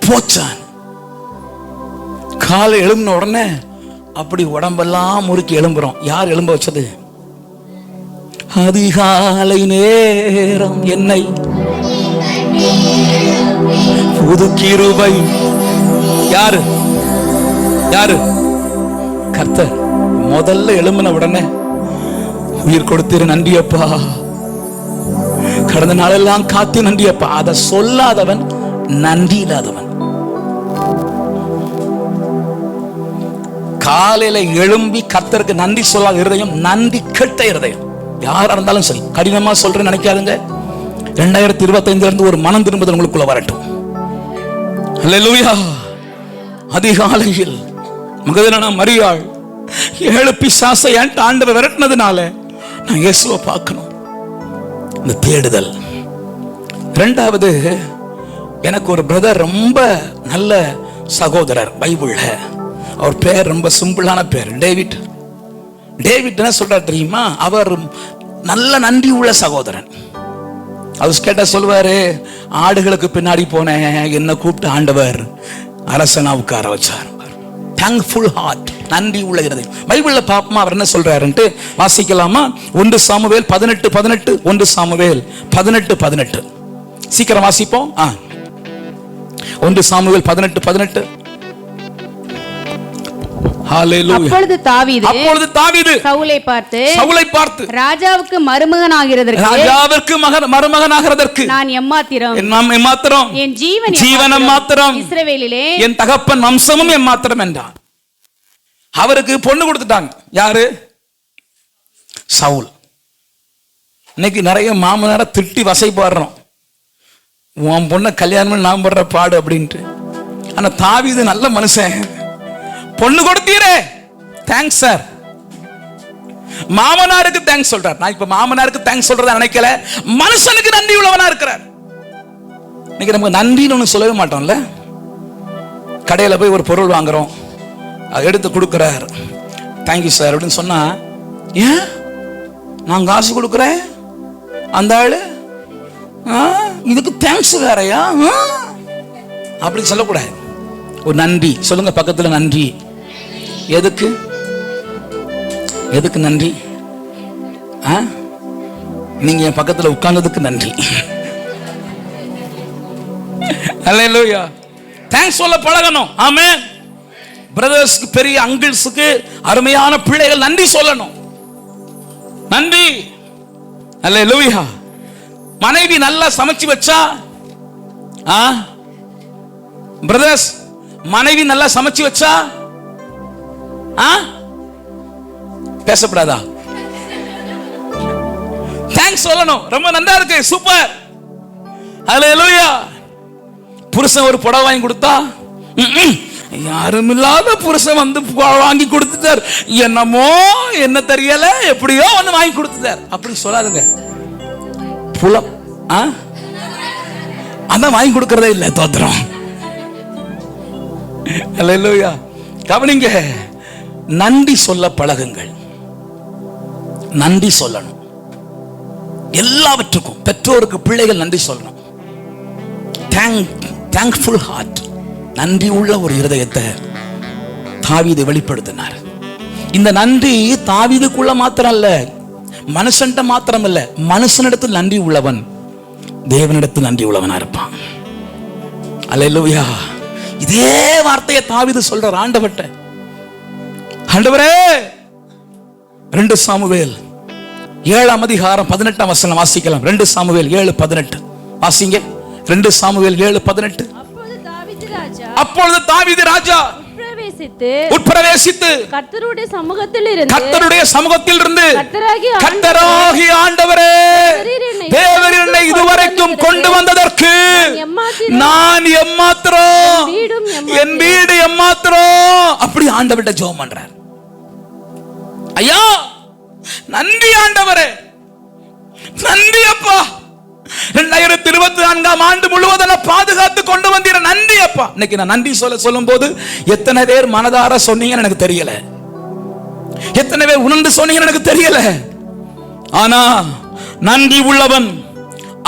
போச்சான். காலை எழும்பின உடனே அப்படி உடம்பெல்லாம் முறுக்கி எழும்புறோம். யார் எழும்ப வச்சது? அதிகாலை நேரம் என்னை புது கிருபை. யாரு யாரு? கர்த்தர். முதல்ல எழும்பின உடனே உயிர் கொடுத்திரு நன்றி அப்பா, கடந்த நாளெல்லாம் காத்து நன்றி அப்பா. அதை சொல்லாதவன் நன்றி இல்லாதவன். காலையில எழும்பி கர்த்தருக்கு நன்றி சொல்லாத இருதயம் நன்றி கெட்ட இருதயம். யாரா இருந்தாலும் சரி, கடினமா சொல்றேன்னு நினைக்காதுங்க. 2025 இருந்து ஒரு மனம் திரும்புதல் உங்களுக்குள்ள வரட்டும். அல்லேலூயா. அதிகாலையில் மகதலேனா மரியாள் 7 பிசாசை ஆண்டவர் விரட்டினதுனால நான் இயேசுவை பார்க்கணும். இந்த தேடுதல். இரண்டாவது, எனக்கு ஒரு பிரதர், ரொம்ப நல்ல சகோதரர் பைபிள்ல. அவர் பேர் ரொம்ப சிம்பிளான பேர், டேவிட். டேவிட் என்ன சொல்றார் தெரியுமா? அவர் நல்ல நன்றி உள்ள சகோதரன். அவர் கேட்ட சொல்வாரு, ஆடுகளுக்கு பின்னாடி போனேன், என்ன கூப்பிட்டு ஆண்டவர் அரசனா உட்கார வச்சார். தேங்க்ஃபுல் ஹார்ட், நன்றி உள்ள இருதயம். பைபிள்ல பாப்போமா அவர் என்ன சொல்றாருன்ட்டு வாசிக்கலாமா? 1 சாமுவேல் 18:18. 1 சாமுவேல் 18:18. சீக்கிரம் வாசிப்போம். 1 சாமுவேல் 18:18. அப்பொழுது தாவீது சவுலை பார்த்து ராஜாவுக்கு மருமகனாகிறதற்கு நான் எம்மாத்திரம், என் ஜீவனம் மாத்திரம், இஸ்ரவேலிலே என் தகப்பன் வம்சமும் எம்மாத்திரம் என்றான். அவருக்கு பொண்ணு கொடுத்துட்டாங்க. யாரு? சவுல். இன்னைக்கு நிறைய மாமனார திட்டி வசை பாடுறோம், உன் பொண்ணை கல்யாணம் நான் படுற பாடு அப்படின்ட்டு. ஆனா தாவீது நல்ல மனுஷன், பொண்ணு கொடுத்தீரே, தேங்க்ஸ் சார். மாமனாருக்கு தேங்க்ஸ் சொல்றார். நான் இப்ப மாமனாருக்கு தேங்க்ஸ் சொல்றதா நினைக்கல, மனுஷனுக்கு நன்றி உள்ளவனா இருக்கிறார். இன்னைக்கு நமக்கு நன்றின்னு ஒண்ணு சொல்லவே மாட்டோம்ல. கடையில போய் ஒரு பொருள் வாங்குறோம், எடுத்து கொடுக்கிறார், தேங்க்யூ சார் அப்படின்னு சொன்னா, ஏன் நான் காசு கொடுக்குறேன், அந்த ஆளு இதுக்கு தேங்க்ஸ் வேறையா அப்படி சொல்லக்கூடாது. ஒரு நன்றி சொல்லுங்க பக்கத்துல. நன்றி எதுக்கு? எதுக்கு நன்றி? நீங்க என் பக்கத்துல உட்கார்ந்ததுக்கு நன்றி. அல்லேலூயா. தேங்க்ஸ் சொல்ல பழகணும். ஆமென். பிரதர்ஸ்க்கு, பெரிய அங்கிள்ஸ்க்கு, அருமையான பிள்ளைகள் நன்றி சொல்லணும். நன்றி. அல்லேலூயா. மனைவி நல்லா சமைச்சு வச்சா, பிரதர்ஸ் மனைவி நல்லா சமைச்சு வச்சா பேசப்படாதா? தேங்க்ஸ் சொல்லணும். ரொம்ப நல்லா இருக்கு, சூப்பர், அல்லேலூயா. புருஷன் ஒரு புடவை வாங்கி கொடுத்தா, யாரும் இல்லாத புருஷன் வந்து வாங்கி கொடுத்துட்டார், என்னமோ என்ன தெரியல, எப்படியோ ஒண்ணு வாங்கி கொடுத்துட்டார் அப்படி சொல்லாதுங்க. புலம் அதான் வாங்கி கொடுக்கறதே இல்லை. தோத்திரம். அல்லேலூயா. கவனிங்க, நன்றி சொல்ல பழகுங்கள். நன்றி சொல்லணும். எல்லாவற்றுக்கும் பெற்றோருக்கு பிள்ளைகள் நன்றி சொல்லணும். தேங்க்ஃபுல் ஹார்ட், நன்றி உள்ள ஒரு இருதயத்தை தாவீது வெளிப்படுத்தினார். இந்த நன்றி தாவீதுக்குள்ள மாத்திரம் அல்ல, மனுஷன்ட்ட மாத்திரம் இல்ல, மனுஷனிடத்தில் நன்றி உள்ளவன் தேவனிடத்தில் நன்றி உள்ளவனா இருப்பான். அல்லேலூயா. இதே வார்த்தையை தாவீது சொல்றார் ஆண்டவர்ட்ட. ஆண்டவரே, 2 சாமுவேல் 7ஆம் அதிகாரம் 18ஆம் வசனம் வாசிக்கலாம். 2 சாமுவேல் 7:18 வாசிங்க. 2 சாமுவேல் 7:18. அப்பொழுது தாவீது ராஜா உட்பிரவேசித்து கர்த்தருடைய சமூகத்தில் இருந்து கர்த்தராகிய ஆண்டவரே, தேவரீர் என்னை இதுவரைக்கும் கொண்டு வந்ததற்கு நான் எம்மாத்திரம், என் வீடு எம்மாத்திரம். அப்படி ஆண்டவர்ட்ட ஜெபம் பண்றார். ஐயா, நன்றி ஆண்டவரே, நன்றி அப்பா, 2024ஆம் ஆண்டு முழுவதும் பாதுகாத்து கொண்டு வந்தீர, நன்றி அப்பா. இன்னைக்கு நான் நன்றி சொல்லும் போது எத்தனை பேர் மனதார சொன்னீங்கன்னு எனக்கு தெரியல, எத்தனை பேர் உணர்ந்து சொன்னீங்கன்னு எனக்கு தெரியல. ஆனா நன்றி உள்ளவன்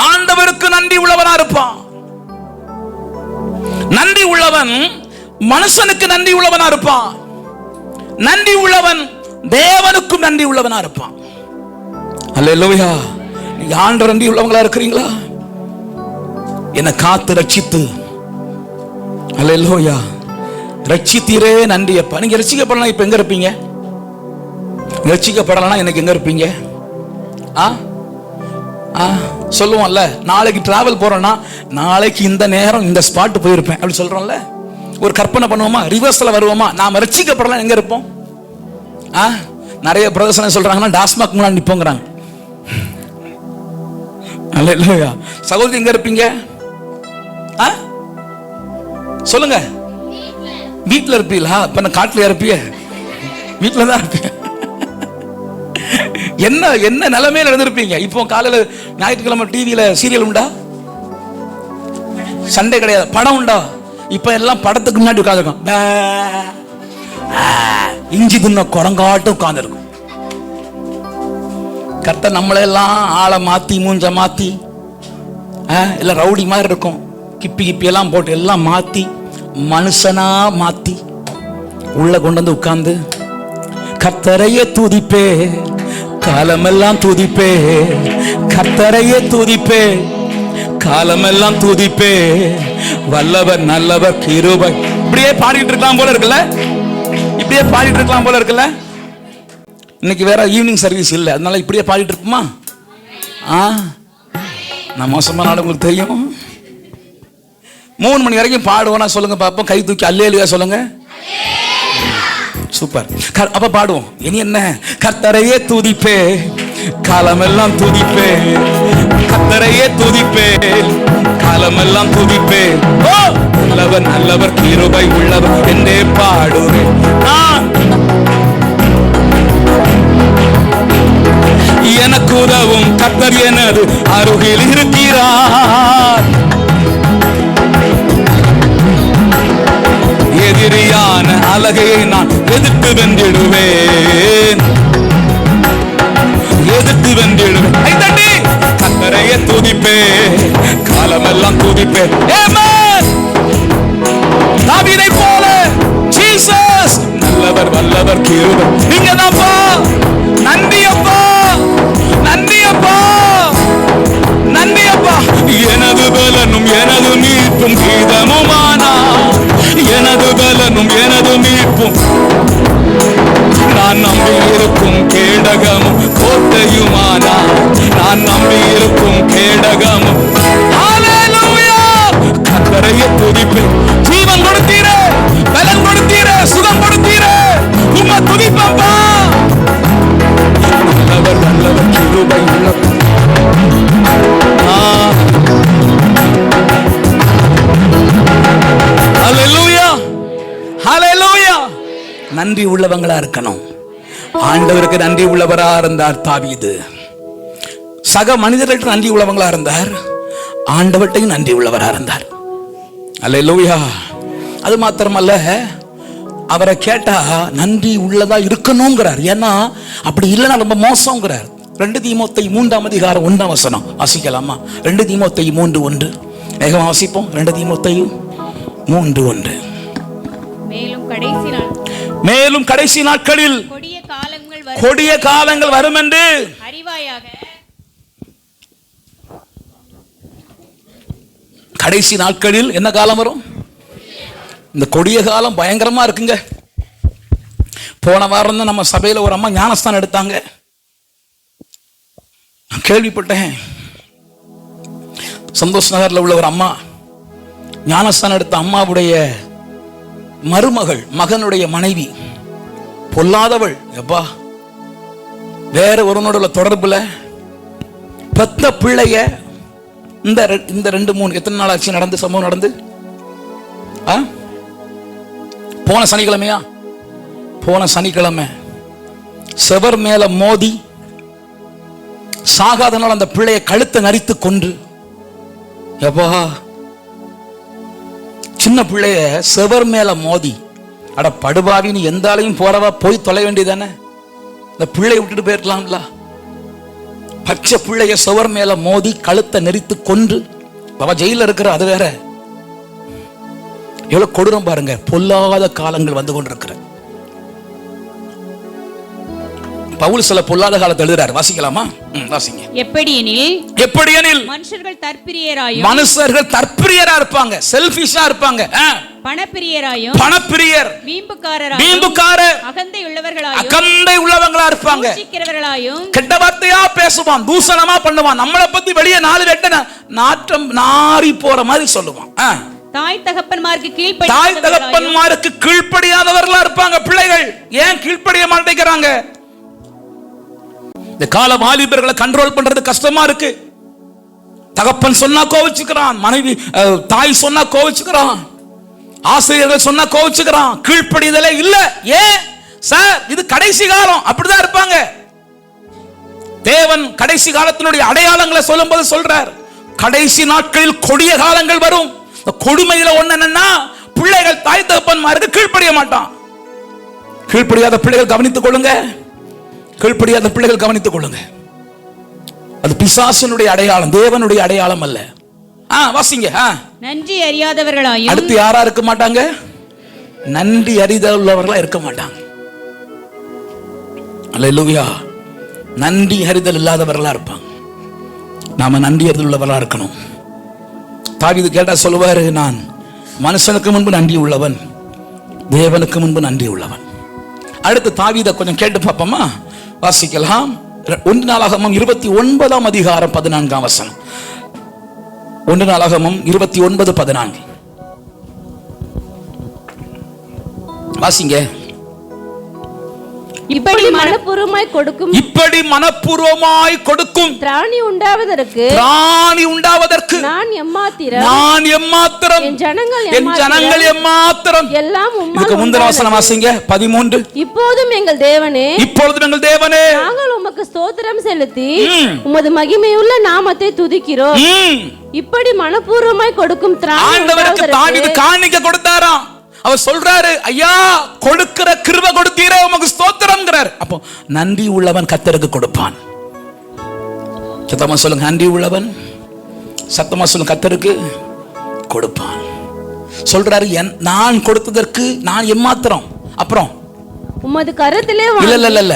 ஆண்டவருக்கு நன்றி உள்ளவனா இருப்பான். நன்றி உள்ளவன் மனுஷனுக்கு நன்றி உள்ளவனா இருப்பான். நன்றி உள்ளவன் தேவனுக்கும் நன்றி உள்ளவனா இருப்பான். அல்லேலூயா. நீங்க ஆண்டவர் நன்றி உள்ளவங்களா இருக்கிறீங்களா? என்னை காத்து ரட்சித்து, அல்லேலூயா, ரட்சித்தீரே நன்றி அப்பா. நீங்க ரட்சிக்கப்படலாம், இப்ப எங்க இருப்பீங்க? ரட்சிக்கப்படலாம், எனக்கு எங்க இருப்பீங்க? சொல்லுவோம்ல, நாளைக்கு டிராவல் போறோம்னா நாளைக்கு இந்த நேரம் இந்த ஸ்பாட் போயிருப்பேன் அப்படி சொல்றோம்ல. ஒரு கற்பனை பண்ணுவோமா, ரிவர்ஸ்ல வருவோமா? நாம ரட்சிக்கப்படலாம் எங்க இருப்போம்? நிறைய பிரதர்சனம் சொல்றாங்கன்னா டாஸ்மாக் முன்னாடி நிப்போங்கிறாங்க. அல்லேலூயா. சகோதரி எங்க இருப்பீங்க? சொல்லுங்க. வீட்டுல இருப்பீங்களா? இப்ப நான் காட்டுல இருப்பிய? வீட்டுல தான் இருப்பீங்க. என்ன என்ன நிலைமையில இருந்திருப்பீங்க? இப்போ காலையில ஞாயிற்றுக்கிழமை டிவியில சீரியல் உண்டா? சண்டே கிடையாது. படம் உண்டா? இப்ப எல்லாம் படத்துக்கு முன்னாடி உட்காந்துருக்கோம். இஞ்சி தின்ன குரங்காட்டும் உட்கார்ந்து இருக்கும். கர்த்தர் நம்மளெல்லாம் ஆளை மாத்தி மூஞ்ச மாத்தி இல்ல ரவுடி மாதிரி இருக்கும், கிப்பி எல்லாம் போட்டு எல்லாம் மாத்தி மனுஷனா மாத்தி உள்ள கொண்டு வந்து உட்கார்ந்து கர்த்தரையே துதிப்பே, காலமெல்லாம் துதிப்பே, கர்த்தரையே துதிப்பே, காலமெல்லாம் துதிப்பே, வல்லவர் நல்லவர் கிருபை. இப்படியே பாடிட்டு இருக்கலாம் போல இருக்குல்ல, இப்படியே பாடிட்டு இருக்கலாம் போல இருக்குல்ல. இன்னைக்கு வேற ஈவினிங் சர்வீஸ் இல்லை, அதனால இப்படியே பாடிட்டு இருப்போமா? நான் மோசமான ஆள், உங்களுக்கு தெரியும். 3 மணி வரைக்கும் பாடுவோம். நான் சொல்லுங்க பாப்போம், கை தூக்கி அல்லேலூயா சொல்லுங்க. சூப்பர். அப்ப பாடுவோம். இனி என்ன? கர்த்தரையே துதிப்பே, காலமெல்லாம் துதிப்பே, கர்த்தரையே துதிப்பே, காலமெல்லாம் துதிப்பே, நல்லவர் நல்லவர் கிருபை உள்ளவர் என்றே பாடுவேன் நான். எனக்கு உதவும் கர்த்தர் எனது அருகில் இருக்கிறார். எதிரியான அழகையை நான் எதிர்த்து வென்றிடுவேன், எதிர்த்து வென்றிடுவேன். கர்த்தரையே துதிப்பே, காலமெல்லாம் துதிப்பே. தாவீதை போல ஜீசஸ் நல்லவர் வல்லவர் கிருபை. நீங்க தான்ப்பா. நன்றி அப்பா, நன்றி அப்பா, நன்றி அப்பா. எனது பலனும் எனது மீட்பும் கீதமுமானா, எனது பலனும் எனது மீட்பும், நான் நம்பி இருக்கும் கேடகமும் கோட்டையுமானா, நான் நம்பி இருக்கும் கேடகமும். ஹல்லேலூயா. கர்த்தரையே துதிப்பேன். ஜீவன் கொடுத்தீரே, பலன் கொடுத்தீரே, சுகம் கொடுத்தீரே, உம்மை துதிப்பேன்பா. நல்லவர் நல்லவர் கிருபை உள்ளவர். ஹல்லேலூயா, ஹல்லேலூயா. நன்றி உள்ளவங்களா இருக்கணும். ஆண்டவருக்கு நன்றி உள்ளவரா இருந்தார் தாவீது. சக மனிதர்களுக்கு நன்றி உள்ளவங்களா இருந்தார், ஆண்டவர்கிட்டையும் நன்றி உள்ளவரா இருந்தார். அல்லேலூயா. அது மாத்திரமல்ல, அவரை கேட்டா நன்றி உள்ளதா இருக்கணுங்கிறார். ஏன்னா அப்படி இல்லைன்னா ரொம்ப மோசங்கிறார். 2 தீமோத்தேயு 3:1 வாசிக்கலாமா? 2 தீமோத்தேயு 3:1 வேகமா வாசிப்போம். 2 தீமோத்தேயு 3:1. மேலும் கடைசி நாட்களில் கொடிய காலங்கள் வரும் என்று அறிவாயாக. கடைசி நாட்களில் என்ன காலம் வரும்? இந்த கொடிய காலம் பயங்கரமா இருக்குங்க. போன வாரம் தான் நம்ம சபையில ஒரு அம்மா ஞானஸ்தானம் எடுத்தாங்க. நான் கேள்விப்பட்டேன், சந்தோஷ் நகர்ல உள்ள ஒரு அம்மா ஞானஸ்தானம் எடுத்த அம்மாவுடைய மருமகள், மகனுடைய மனைவி பொல்லாதவள். எப்பா, வேற ஒருவனோட தொடர்புல பெத்த பிள்ளைய இந்த 2-3 எத்தனை நாள் ஆச்சு நடந்து சம்பவம் நடந்து? போன சனிக்கிழமையா? போன சனிக்கிழமை செவர் மேல மோதி சாகாதனால் அந்த பிள்ளைய கழுத்தை நரித்து கொன்று. எப்பா, சின்ன பிள்ளைய செவர் மேல மோதி, அட படுபாவி, நீ எந்த ஆளையும் போறவா போய் தொலை வேண்டியதானே, இந்த பிள்ளைய விட்டுட்டு போயிருக்கலாம்ல. பச்சை பிள்ளைய செவர் மேல மோதி கழுத்தை நெரித்து கொன்று அவ ஜெயில இருக்கிற. அது வேற, எவ்வளவு கொடூரம் பாருங்க. பொல்லாத காலங்கள் வந்து கொண்டிருக்கிற. பவுல் சில பொல்லாத காலத்தை எழுதுறார். வாசிக்கலாமா? வாசிங்க. எப்படியெனில் மனுஷர்கள் தற்பிரியரா இருப்பாங்க, செல்ஃபிஷா இருப்பாங்க, பணப்பிரியர், வீம்புக்காரர், அகந்தை உள்ளவங்களா இருப்பாங்க, கெட்ட வார்த்தையா பேசுவான், தூஷணமா பண்ணுவான், நம்மளை பத்தி வெளியே 4 வெட்ட நாற்றம் நாரி போற மாதிரி சொல்லுவான். தாய் தகப்பன்மாருக்கு கீழ்ப்படியாதவர்களா இருப்பாங்க பிள்ளைகள். ஏன் கீழ்ப்படிய மாட்டேங்கிறாங்க? இந்த கால வாலிபர்களை கண்ட்ரோல் பண்றது கஷ்டமா இருக்கு. தகப்பன் சொன்னா கோவிச்சுக்கிறான், மனைவி தாய் சொன்னா கோவிச்சுக்கிறான், ஆசிரியர்கள் சொன்னா கோவிச்சுக்கிறான், கீழ்ப்படிதலே இல்ல. ஏன் சார்? இது கடைசி காலம், அப்படிதான் இருப்பாங்க. தேவன் கடைசி காலத்தினுடைய அடையாளங்களை சொல்லும்போது சொல்றார், கடைசி நாட்களில் கொடிய காலங்கள் வரும். கொடுமையில ஒண்ணு என்னன்னா, பிள்ளைகள் தாய் தகப்பன்மாருக்கு கீழ்ப்படிய மாட்டான். கீழ்ப்படியாத பிள்ளைகள் கவனித்துக் கொள்ளுங்க, கீழ்ப்படியாத பிள்ளைகள் கவனித்துக் கொள்ளுங்க. அது பிசாசனுடைய அடையாளம், தேவனுடைய அடையாளம் அல்ல. வாசிங்க. நன்றி அறியாதவர்களாயும். அடுத்து யாரா இருக்க மாட்டாங்க? நன்றி அறிதல் உள்ளவர்களா இருக்க மாட்டாங்க. அல்லேலூயா. நன்றி அறிதல் இல்லாதவர்களா இருப்பாங்க. நாம நன்றி அறிதல் உள்ளவர்களா இருக்கணும். தாவீது கேட்டா சொல்லுவாரு, நான் மனுஷனுக்கு முன்பு நன்றி உள்ளவன், தேவனுக்கு முன்பு நன்றி உள்ளவன். அடுத்து தாவீதை கொஞ்சம் கேட்டு பார்ப்போமா? வாசிக்கலாம். 1 நாளாகமம் 29:14. 1 நாளாகமம் 29:14 வாசிங்க. இப்படி மனப்பூர்வமாய் கொடுக்கும் திராணி உண்டாவதற்கு நான் எம்மாத்திரம் என் ஜனங்கள் எம்மாத்திரம் எல்லாம் இதுக்கு முந்தின வசனம் வாசிங்க. 13. இப்பொழுதும் எங்கள் தேவனே நாங்கள் உமக்கு ஸ்தோத்திரம் செலுத்தி உமது மகிமையுள்ள நாமத்தை துதிக்கிறோம். இப்படி மனப்பூர்வமாய் கொடுக்கும் ஆண்டவருக்கு தாவீது காணிக்கை கொடுத்தாராம். அவர் சொல்றாரு, ஐயா கொடுக்கிற கிருபை கொடுத்தீரே உமக்கு ஸ்தோத்திரம்ங்கறார். அப்போ நன்றி உள்ளவன் கர்த்தருக்கு கொடுப்பான். சத்தமா சொல்லுங்க, நன்றி உள்ளவன். சத்தமா சொல்லுங்க, கர்த்தருக்கு கொடுப்பான். சொல்றாரு, நான் கொடுத்ததற்கு நான் எம்மாத்திரம். அப்புறம் உமது கரத்திலே இல்ல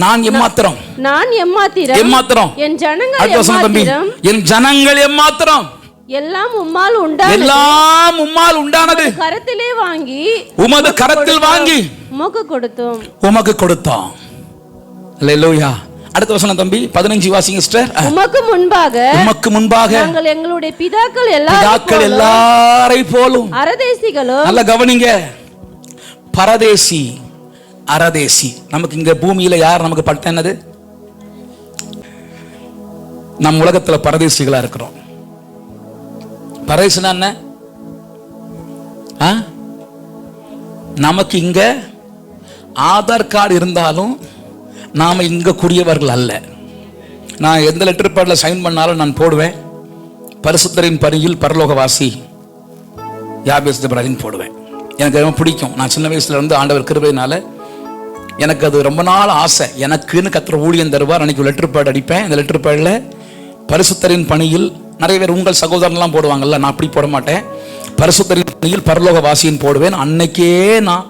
நான் எம்மாத்திரம் என் ஜனங்கள் எம்மாத்திரம் எல்லாம் உம்மால் உண்டானது கரத்திலே வாங்கி உமது கரத்தில் வாங்கி உமக்கு கொடுத்தோம். அல்லேலூயா. அடுத்த வசனம் தம்பி 15 வாசிங்க சிஸ்டர். உமக்கு முன்பாக நாங்கள் எங்களுடைய பிதாக்கள் எல்லாரை போலும் அரதேசிகளும். நல்ல கவனிங்க, பரதேசி அரதேசி. நமக்கு இங்க பூமியில யார் நமக்கு பட்டம் என்னது? நம் உலகத்துல பரதேசிகளா இருக்கிறோம். பரதேசினா என்ன? நமக்கு இங்க ஆதார் கார்டு இருந்தாலும் நாம இங்க கூடியவர்கள் அல்ல. நான் எந்த லெட்டர் பேட்ல சைன் பண்ணாலும் நான் போடுவேன், பரிசுத்தரின் பணியில் பரலோகவாசி யாபேஸ் இப்ராஹிம் போடுவேன். எனக்கு ரொம்ப பிடிக்கும். நான் சின்ன வயசுல இருந்து ஆண்டவர் கிருபையினால எனக்கு அது ரொம்ப நாள் ஆசை. எனக்குன்னு கர்த்தர் ஊழியம் தருவார். அன்னைக்கு லெட்டர் பேட் அடிப்பேன். இந்த லெட்டர் பேடில் பரிசுத்தரின் பணியில், நிறைய பேர் உங்கள் சகோதரன்லாம் போடுவாங்கல்ல, நான் அப்படி போட மாட்டேன். பரிசுத்தரின் பணியில் பரலோக வாசின்னு போடுவேன். அன்னைக்கே நான்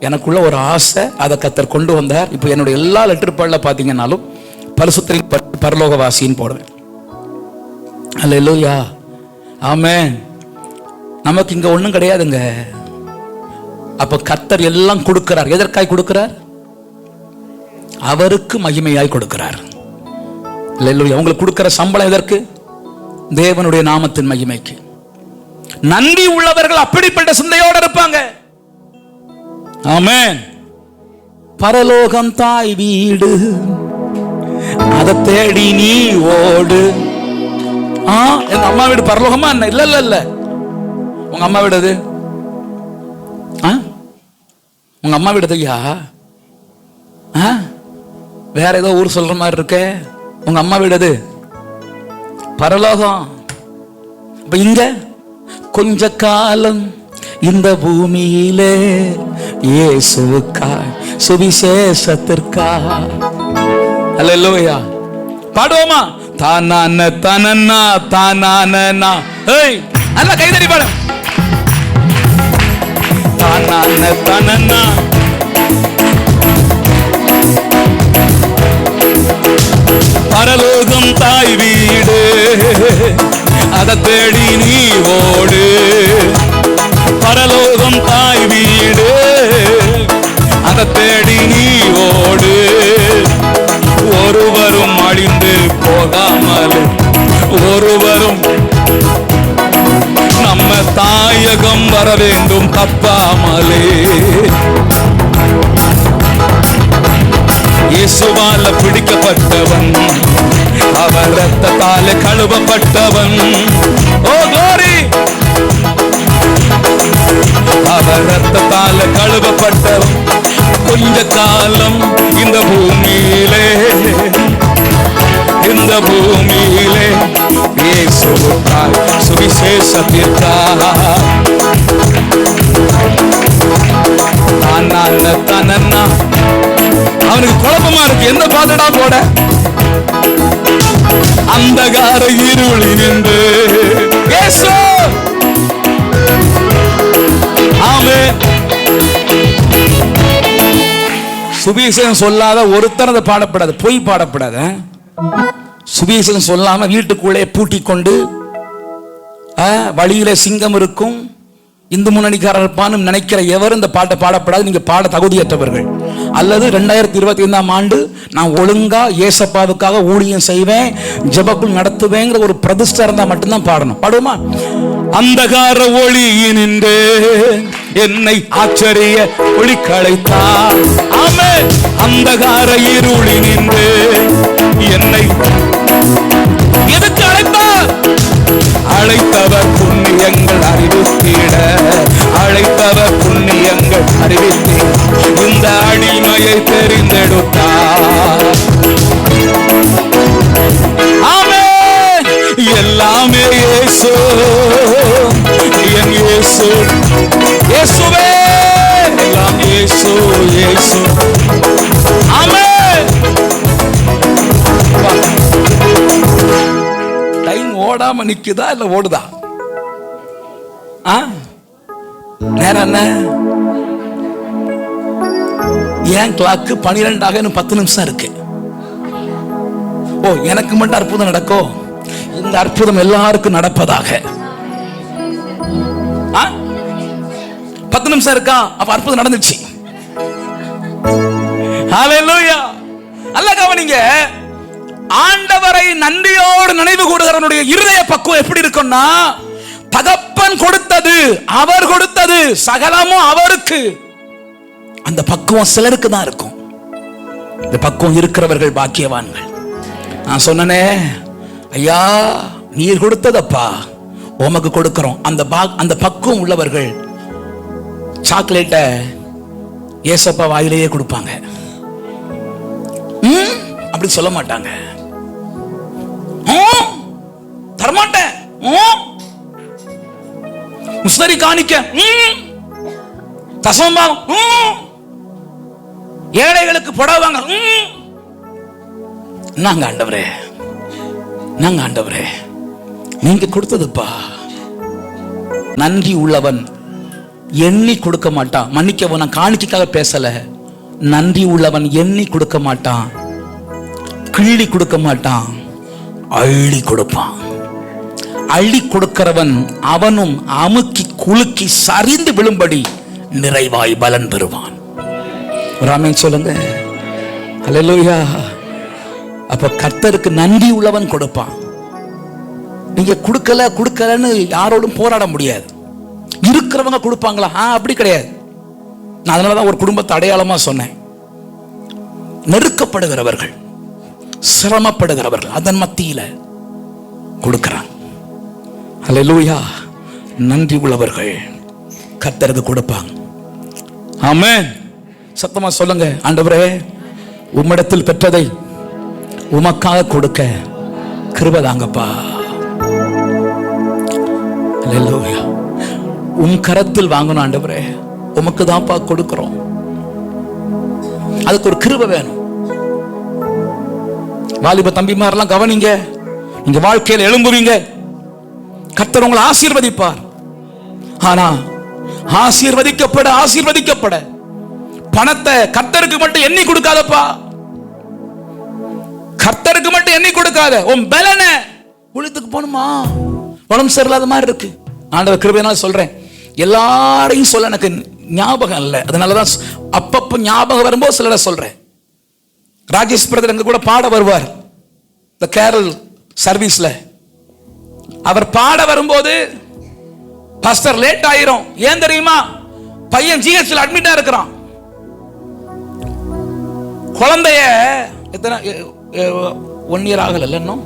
எனக்குள்ள ஒரு ஆசை, அதை கர்த்தர் கொண்டு வந்தார். இப்போ என்னுடைய எல்லா லெட்டர் பேடில் பார்த்தீங்கன்னாலும் பரிசுத்தரின் பரலோக வாசின்னு போடுவேன். அல்லேலூயா, ஆமென். நமக்கு இங்க ஒண்ணும் கிடையாதுங்க. அப்ப கர்த்தர் எல்லாம் கொடுக்கிறார். எதற்காய் கொடுக்கிறார்? அவருக்கு மகிமையாய் கொடுக்கிறார். அல்லேலூயா. உங்களுக்கு கொடுக்கிற சம்பளம் எதற்கு? தேவனுடைய நாமத்தின் மகிமைக்கு. நன்றி உள்ளவர்கள் அப்படிப்பட்ட சிந்தையோடு இருப்பாங்க. ஆமென். பரலோகம் தாய் வீடு, அதை தேடி நீ ஓடு. எங்க அம்மா வீடு பரலோகமா? என்ன? இல்ல இல்ல இல்ல. உங்க அம்மா வீடு அது? உங்க அம்மா வீடு ஐயா? வேற ஏதோ ஊர் சொல்ற மாதிரி இருக்க. உங்க அம்மா வீடு அது பரலோகம். இப்ப இங்க கொஞ்ச காலம் இந்த பூமியிலே இயேசுவுக்காய் சுவிசேஷத்திற்காய். அல்லேலூயா. பாடுவோமா? தானான தனன்னா தானானா. ஏய், நல்ல கைதடி பாடு. தானான தனன்னா பரலோகம் தாய் வீடு, அதை தேடி நீ ஓடு. பரலோகம் தாய் வீடு, அதை தேடி நீ ஓடு. ஒருவரும் அழிந்து போகாமல், ஒருவரும் நம்ம தாயகம் வர வேண்டும் தப்பாமலே. இயேசுவால பிடிக்கப்பட்டவன், அவர் ரத்தத்தாலே கழுவப்பட்டவன். ஓ glory! அவர் ரத்தத்தால கழுவப்பட்டவன். கொஞ்ச காலம் இந்த பூமியிலே, இந்த பூமியிலே இயேசுவுக்காய் சுவிசேஷத்திற்காய். தானான தனன்னா. அவனுக்கு குழப்பமா இருக்கு, எந்த பாதடா போட? அந்தகார இருளி நின்று இயேசு. ஆமென். சுவிசேஷம் சொல்லாத ஒருத்தர் அதை பாடப்படாது, பொய் பாடப்படாத. சுவிசேஷம் சொல்லாம வீட்டுக்குள்ளே பூட்டி கொண்டு வழியில சிங்கம் இருக்கும், இந்து முன்னணிக்காரர் இருப்பான்னு நினைக்கிற எவரும் இந்த பாட்டை பாடப்படாது. நீங்க பாட தகுதியற்றவர்கள். அல்லது 2025ஆம் ஆண்டு நான் ஒழுங்கா ஏசப்பாவுக்காக ஊழியம் செய்வேன், ஜெபக்குள் நடத்துவேங்கிற ஒரு பிரதிஷ்டை இருந்தா மட்டும்தான் பாடணும். பாடுவோமா? அந்தகார ஒளியினின்று என்னை ஆச்சரிய ஒளி களைத்தார். ஆமென். அந்தகார இருளினின்று என்னை எதுக்கு அழைத்தார்? அழைத்தவர் புண்ணியங்கள் அறிவித்திட, அழைத்தவர் புண்ணியங்கள் அறிவித்தே இந்த அடிமையை தெரிந்தெடுத்தார். ஆமென். எல்லாமே இயேசு, என் இயேசு, இயேசுவே. எல்லாம் இயேசு, இயேசு. ஆமென். டைம் ஓடாம நிக்குதா இல்ல ஓடுதா? நேரம் என்ன? ஏன் கிளாக்கு 12 இன்னும் 10 நிமிஷம் இருக்கு. ஓ, எனக்கு மட்டும் அற்புதம் நடக்கும். இந்த அற்புதம் எல்லாருக்கும் நடப்பதாக. 10 நிமிஷம் இருக்கா? அப்ப அற்புதம் நடந்துச்சு. ஹல்லேலூயா. நல்ல கவனிங்க. ஆண்டவரை நன்றியோடு நினைவு கூறுகிறவனுடைய இருதய பக்குவம் எப்படி இருக்கும்னா, தகப்பன் கொடுத்தது, அவர் கொடுத்தது, சகலமும் அவருக்கு. அந்த பக்குவம் சிலருக்கு தான் இருக்கும். இந்த பக்குவம் இருக்கிறவர்கள் பாக்கியவான்கள். நான் சொன்னனே, ஐயா நீர் கொடுத்ததப்பா, உமக்கு கொடுக்கிறோம். அந்த பக்குவம் உள்ளவர்கள் சாக்லேட்டை ஏசப்பா வாயிலேயே கொடுப்பாங்க. அப்படி சொல்ல மாட்டாங்க. தரமாட்டேன். முஸ்தரி காணிக்க தசமம் ஏழைகளுக்கு புடவாங்க. நாங்க ஆண்டவரே, நாங்க ஆண்டவரே நீங்க கொடுத்ததுப்பா. நன்றி உள்ளவன் எண்ணி கொடுக்க மாட்டான். மன்னிக்கவும், நான் காணிக்கைக்காக பேசல. நன்றி உள்ளவன் எண்ணி கொடுக்க மாட்டான், கிள்ளி கொடுக்க மாட்டான், அள்ளி கொடுப்பான். அள்ளி கொடுக்கிறவன் அவனும் அமுக்கி குலுக்கி சரிந்து விழும்படி நிறைவாய் பலன் பெறுவான். ராமன் சொல்லுங்க. அல்லேலூயா. அப்ப கர்த்தருக்கு நன்றி உள்ளவன் கொடுப்பான். நீங்க கொடுக்கலன்னு யாரோடும் போராட முடியாது. இருக்கிறவங்க கொடுப்பாங்களா? அப்படி கிடையாது. நான் அதனாலதான் ஒரு குடும்பத்தை அடையாளமா சொன்னேன். நெருக்கப்படுகிறவர்கள், சிரமப்படுகிறவர்கள் அதன் மத்தியில கொடுக்கிறான். அல்லேலூயா. நன்றி உள்ளவர்கள் கர்த்தருக்கு கொடுப்பாங்க. ஆமென். சத்தமா சொல்லுங்க. ஆண்டவரே, உம்மிடத்தில் பெற்றதை உமக்காக கொடுக்க கிருபை தாங்கப்பா. அல்லேலூயா. உம் கரத்தில் வாங்கணும் ஆண்டவரே, உமக்கு தான்ப்பா கொடுக்கிறோம். அதுக்கு ஒரு கிருபை வேணும். வாலிப தம்பிமாரெல்லாம் கவனிங்க. நீங்க வாழ்க்கையில் எழும்புவீங்க, கர்த்தர் உங்களை ஆசீர்வதிப்பார். ஆனா ஆசீர்வதிக்கப்பட பணத்தை கர்த்தருக்கு மட்டும் எண்ணி கொடுக்காதப்பா. கர்த்தருக்கு மட்டும் எண்ணி கொடுக்காத. உன் பலனை உழைத்துக்கு போகணுமா? உடம்பு சரியில்லாத மாதிரி இருக்கு. ஆண்டவர் கிருபையினால் சொல்றேன். எல்லாரையும் சொல்ல எனக்கு ஞாபகம் இல்லை. அதனாலதான் அப்பப்ப ஞாபகம் வரும்போது சிலரை சொல்றேன். ராஜேஷ் பிரதர் எங்க கூட பாட வருவார் இந்த கேரல் சர்வீஸ்ல. அவர் பாட வரும்போது பாஸ்டர் லேட் ஆயிரும். ஏன் தெரியுமா? பையன் ஜிஹெச்ல அட்மிட்டா இருக்கிறான். குழந்தைய எத்தனை 1 இயர் ஆகல, இன்னும்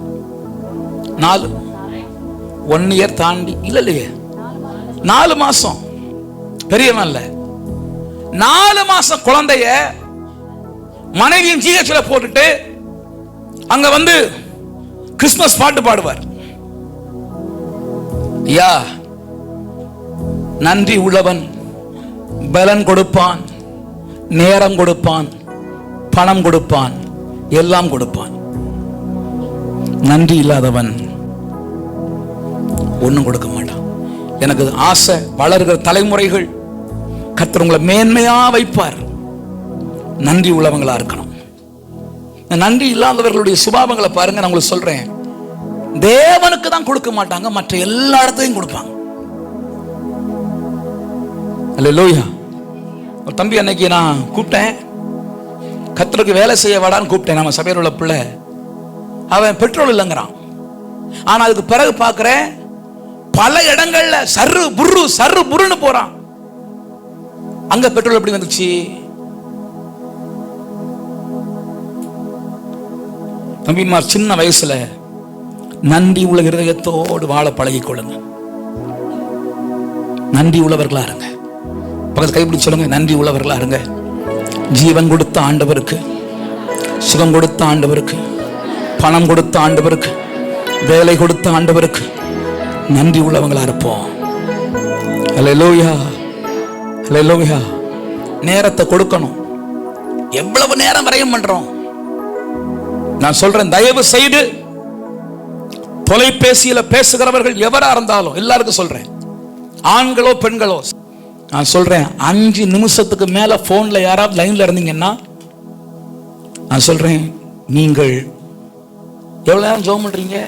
1 இயர் தாண்டி இல்லையே, 4 மாசம். பெரியவன் இல்ல, 4 மாசம் குழந்தைய மனைவியின் ஜிஹெச்ல போட்டுட்டு அங்க வந்து கிறிஸ்துமஸ் பாட்டு பாடுவார். ஐயா, நன்றி உள்ளவன் பலன் கொடுப்பான், நேரம் கொடுப்பான், பணம் கொடுப்பான், எல்லாம் கொடுப்பான். நன்றி இல்லாதவன் ஒன்னும் கொடுக்க மாட்டான். எனக்கு ஆசை, வளர்கிற தலைமுறைகள் கர்த்தர் உங்களை மேன்மையா வைப்பார். நன்றி உள்ளவங்களா இருக்கணும். நன்றி இல்லாதவர்களுடைய சுபாவங்களை பாருங்க. நான் உங்களுக்கு சொல்றேன், தேவனுக்கு தான் கொடுக்க மாட்டாங்க, மற்ற எல்லா இடத்தையும் கொடுப்பாங்க. அல்லேலூயா. ஒரு தம்பி அன்னைக்கு நான் கூப்பிட்டேன், கர்த்தருக்கு வேலை செய்ய வாடான்னு கூப்பிட்டேன். நம்ம சபையில் உள்ள பிள்ளை, அவன் பெட்ரோல் இல்லைங்கிறான். ஆனா அதுக்கு பிறகு பார்க்கிறேன், பல இடங்கள்ல சர்ரு புருன்னு போறான். அங்க பெட்ரோல் எப்படி வந்துச்சு? தம்பிமார், சின்ன வயசுல நன்றி உள்ள இருதயத்தோடு வாழ பழகி கொள்ளுங்க. நன்றி உள்ளவர்களா இருங்க. பக்கத்து கைப்பிடி சொல்லுங்க, நன்றி உள்ளவர்களா இருங்க. ஜீவன் கொடுத்த ஆண்டவருக்கு, சுகம் கொடுத்த ஆண்டவருக்கு, பணம் கொடுத்த ஆண்டவருக்கு, வேலை கொடுத்த ஆண்டவருக்கு நன்றி உள்ளவங்களா இருப்போம். அல்லேலூயா, அல்லேலூயா. நேரத்தை கொடுக்கணும். எவ்வளவு நேரம் வரையும் பண்றோம்? நான் சொல்றேன், தயவு செய்து தொலைபேசியில பேசுகிறவர்கள் எவரா இருந்தாலும் எல்லாருக்கும் சொல்றேன், ஆண்களோ பெண்களோ, நான் சொல்றேன், 5 நிமிஷத்துக்கு மேல போன்ல யாராவது லைன்ல இருந்தீங்கன்னா நான் சொல்றேன், நீங்கள் எவ்வளவு நேரம் ஜெபம் பண்றீங்க?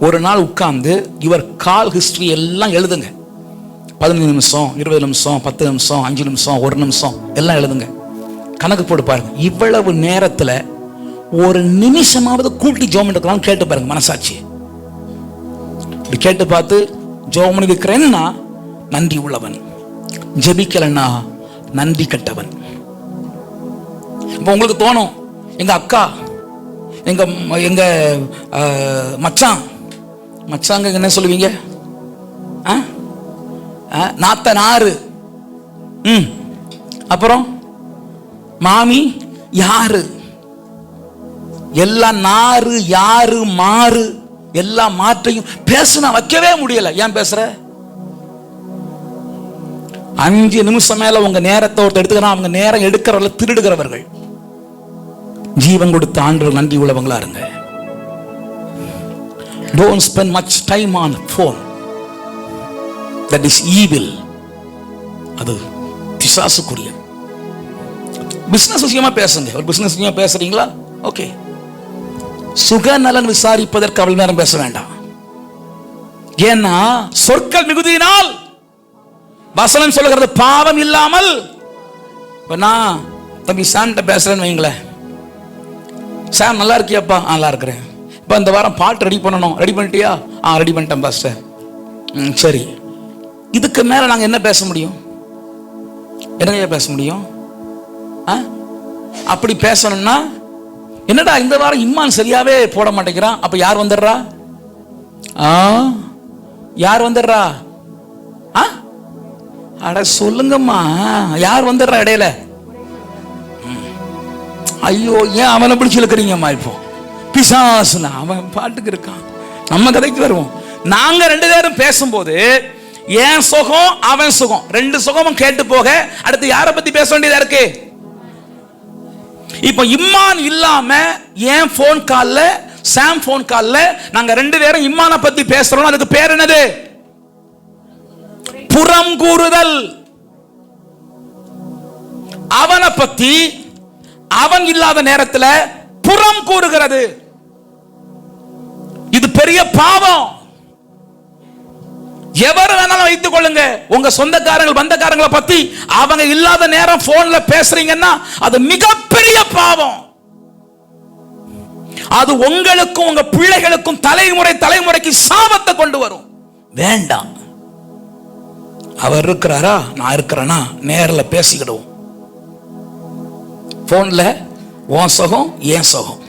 ஒரு நாள் உட்கார்ந்து இவர் கால் ஹிஸ்டரி எல்லாம் எழுதுங்க. 15 நிமிஷம், 20 நிமிஷம், 10 நிமிஷம், 5 நிமிஷம், 1 நிமிஷம் எல்லாம் எழுதுங்க. கணக்கு போட்டு பாருங்க. இவ்வளவு நேரத்துல ஒரு நிமிஷமாவது கூட்டி ஜெபம் எடுக்கலாம் கேட்டு பாருங்க. மனசாட்சி இப்படி கேட்டு பார்த்து ஜெபம் பண்ணி வைக்கிறேன்னா நன்றி உள்ளவன், ஜெபிக்கலன்னா நன்றி கட்டவன். இப்போ உங்களுக்கு தோணும், எங்க அக்கா, எங்க எங்க மச்சாங்க என்ன சொல்லுவீங்க? நாத்தனாரு, அப்புறம் மாமி யாரு, எல்லாம் நாறு யாரு மாறு, எல்லா மாற்றையும் பேசுனா வைக்கவே முடியல. ஏன் பேசுற? 5 நிமிஷம் மேல உங்க நேரத்தை ஒருத்தர் எடுத்துக்கிறா, அவங்க நேரம் எடுக்கிறவர்கள் திருடுகிறவர்கள். ஜீவன் கொடுத்த ஆண்டவர் நன்றி உள்ளவங்களா இருங்க. Don't spend much time on phone. That is evil. அது பிசாசுக்குரிய. பிசினஸ் விஷயமா பேசுங்க. ஒரு பிசினஸ் விஷயமா பேசுறீங்களா? ஓகே. சுகநலன் விசாரிப்பதற்கு அவ்வளவு நேரம் பேச வேண்டாம். ஏன்னா சொற்கள் மிகுதியினால் வசனம் சொல்லுகிறது பாவம் இல்லாமல். இப்ப நான் தம்பி சாம்கிட்ட பேசுறேன்னு வைங்களேன், சாம் நல்லா இருக்கியாப்பா? நல்லா இருக்கிறேன். இப்ப இந்த வாரம் பாட்டு ரெடி பண்ணணும், ரெடி பண்ணிட்டியா? ரெடி பண்ணிட்டேன் பாஸ்டர். சரி, இதுக்கு மேல நாங்க என்ன பேச முடியும்? என்ன பேச முடியும்? அப்படி பேசணும்னா என்னடா இந்த வாரம் இம்மான் சரியாவே போட மாட்டேங்கிறான், அப்ப யார் வந்துடுறா? யார் வந்துடுறா? அட சொல்லுங்கம்மா, யார் வந்துடுறா இடையில? ஐயோ, ஏன் அவனை பிடிச்சு இழுக்கிறீங்கம்மா? இப்போ பிசாசுனா அவன் பாட்டுக்கு இருக்கான். நம்ம கதைக்கு வருவோம். நாங்க 2 பேரும் பேசும்போது ஏன் சுகம் அவன் சுகம் 2 சுகமும் கேட்டு போக அடுத்து யாரை பத்தி பேச வேண்டியதா இருக்கு? இப்ப இம்மான் இல்லாம ஏன் போன் கால்ல சாம் போன் கால்ல நாங்க 2 பேரும் இம்மான பத்தி பேசுறோம். அதுக்கு பேர் என்னது? புறம் கூறுதல். அவனை பத்தி அவன் இல்லாத நேரத்தில் புறம் கூறுகிறது. இது பெரிய பாவம். எவர் வேணாலும் வைத்துக் கொள்ளுங்க, உங்க சொந்தக்காரங்கள் பந்தக்காரங்களை பத்தி அவங்க இல்லாத நேரம் போன்ல பேசுறீங்கன்னா அது மிகப்பெரிய பாவம். அது உங்களுக்கும் உங்க பிள்ளைகளுக்கும் தலைமுறைக்கு சாபத்தை கொண்டு வரும். வேண்டாம். அவர் இருக்கிறாரா, நான் இருக்கிறேனா, நேரில் பேசிக்கிடுவோம். போன்ல உன் சுகம் ஏன் சுகம்.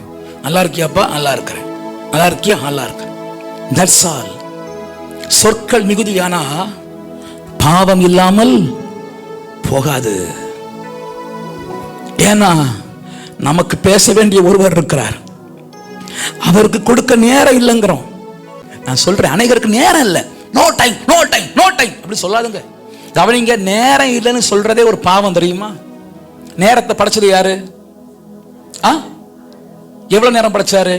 நல்லா இருக்கியாப்பா? நல்லா இருக்கிறேன். நல்லா இருக்கியா? நல்லா இருக்கிறேன். That's all. சொற்கள் மிகுதியானா பாவம் இல்லாமல் போகாது. ஏன்னா நமக்கு பேச வேண்டிய ஒருவர் இருக்கிறார், அவருக்கு கொடுக்க நேரம் இல்லைங்கிறோம். நான் சொல்றேன், அநேகருக்கு நேரம் இல்லை. No time, no time, no time அப்படி சொல்லாதுங்க. கவனிங்க, நேரம் இல்லைன்னு சொல்றதே ஒரு பாவம் தெரியுமா? நேரத்தை படைச்சது யாரு? எவ்வளவு நேரம் படைச்சாரு?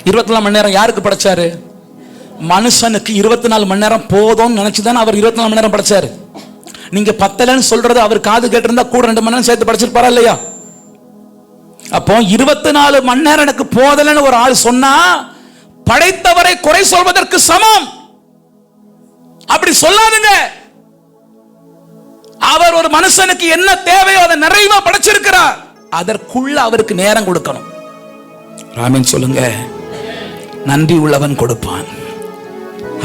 24 மணி நேரம். யாருக்கு படைச்சாரு? மனுஷனுக்கு 24 மணி நேரம் போதும்னு நினைச்சுதான் அவர் 24 மணி நேரம் படைச்சாரு. நீங்க 10லன்னு சொல்றது அவர் காது கேட்டிருந்தா கூட 2 மணி நேரம் சேர்த்து படைச்சிருப்பாரா இல்லையா? அப்போ 24 மணி நேரம் எனக்கு போதலன்னு ஒரு ஆள் சொன்னா படைத்தவரை குறை சொல்வதற்கு சமம். அப்படி சொல்லாதுங்க. அவர் ஒரு மனுஷனுக்கு என்ன தேவையோ அதை நிறைவா படைச்சிருக்கிறார். அதற்குள்ள அவருக்கு நேரம் கொடுக்கணும். ராமன் சொல்லுங்க, நன்றி உள்ளவன் கொடுப்பான்.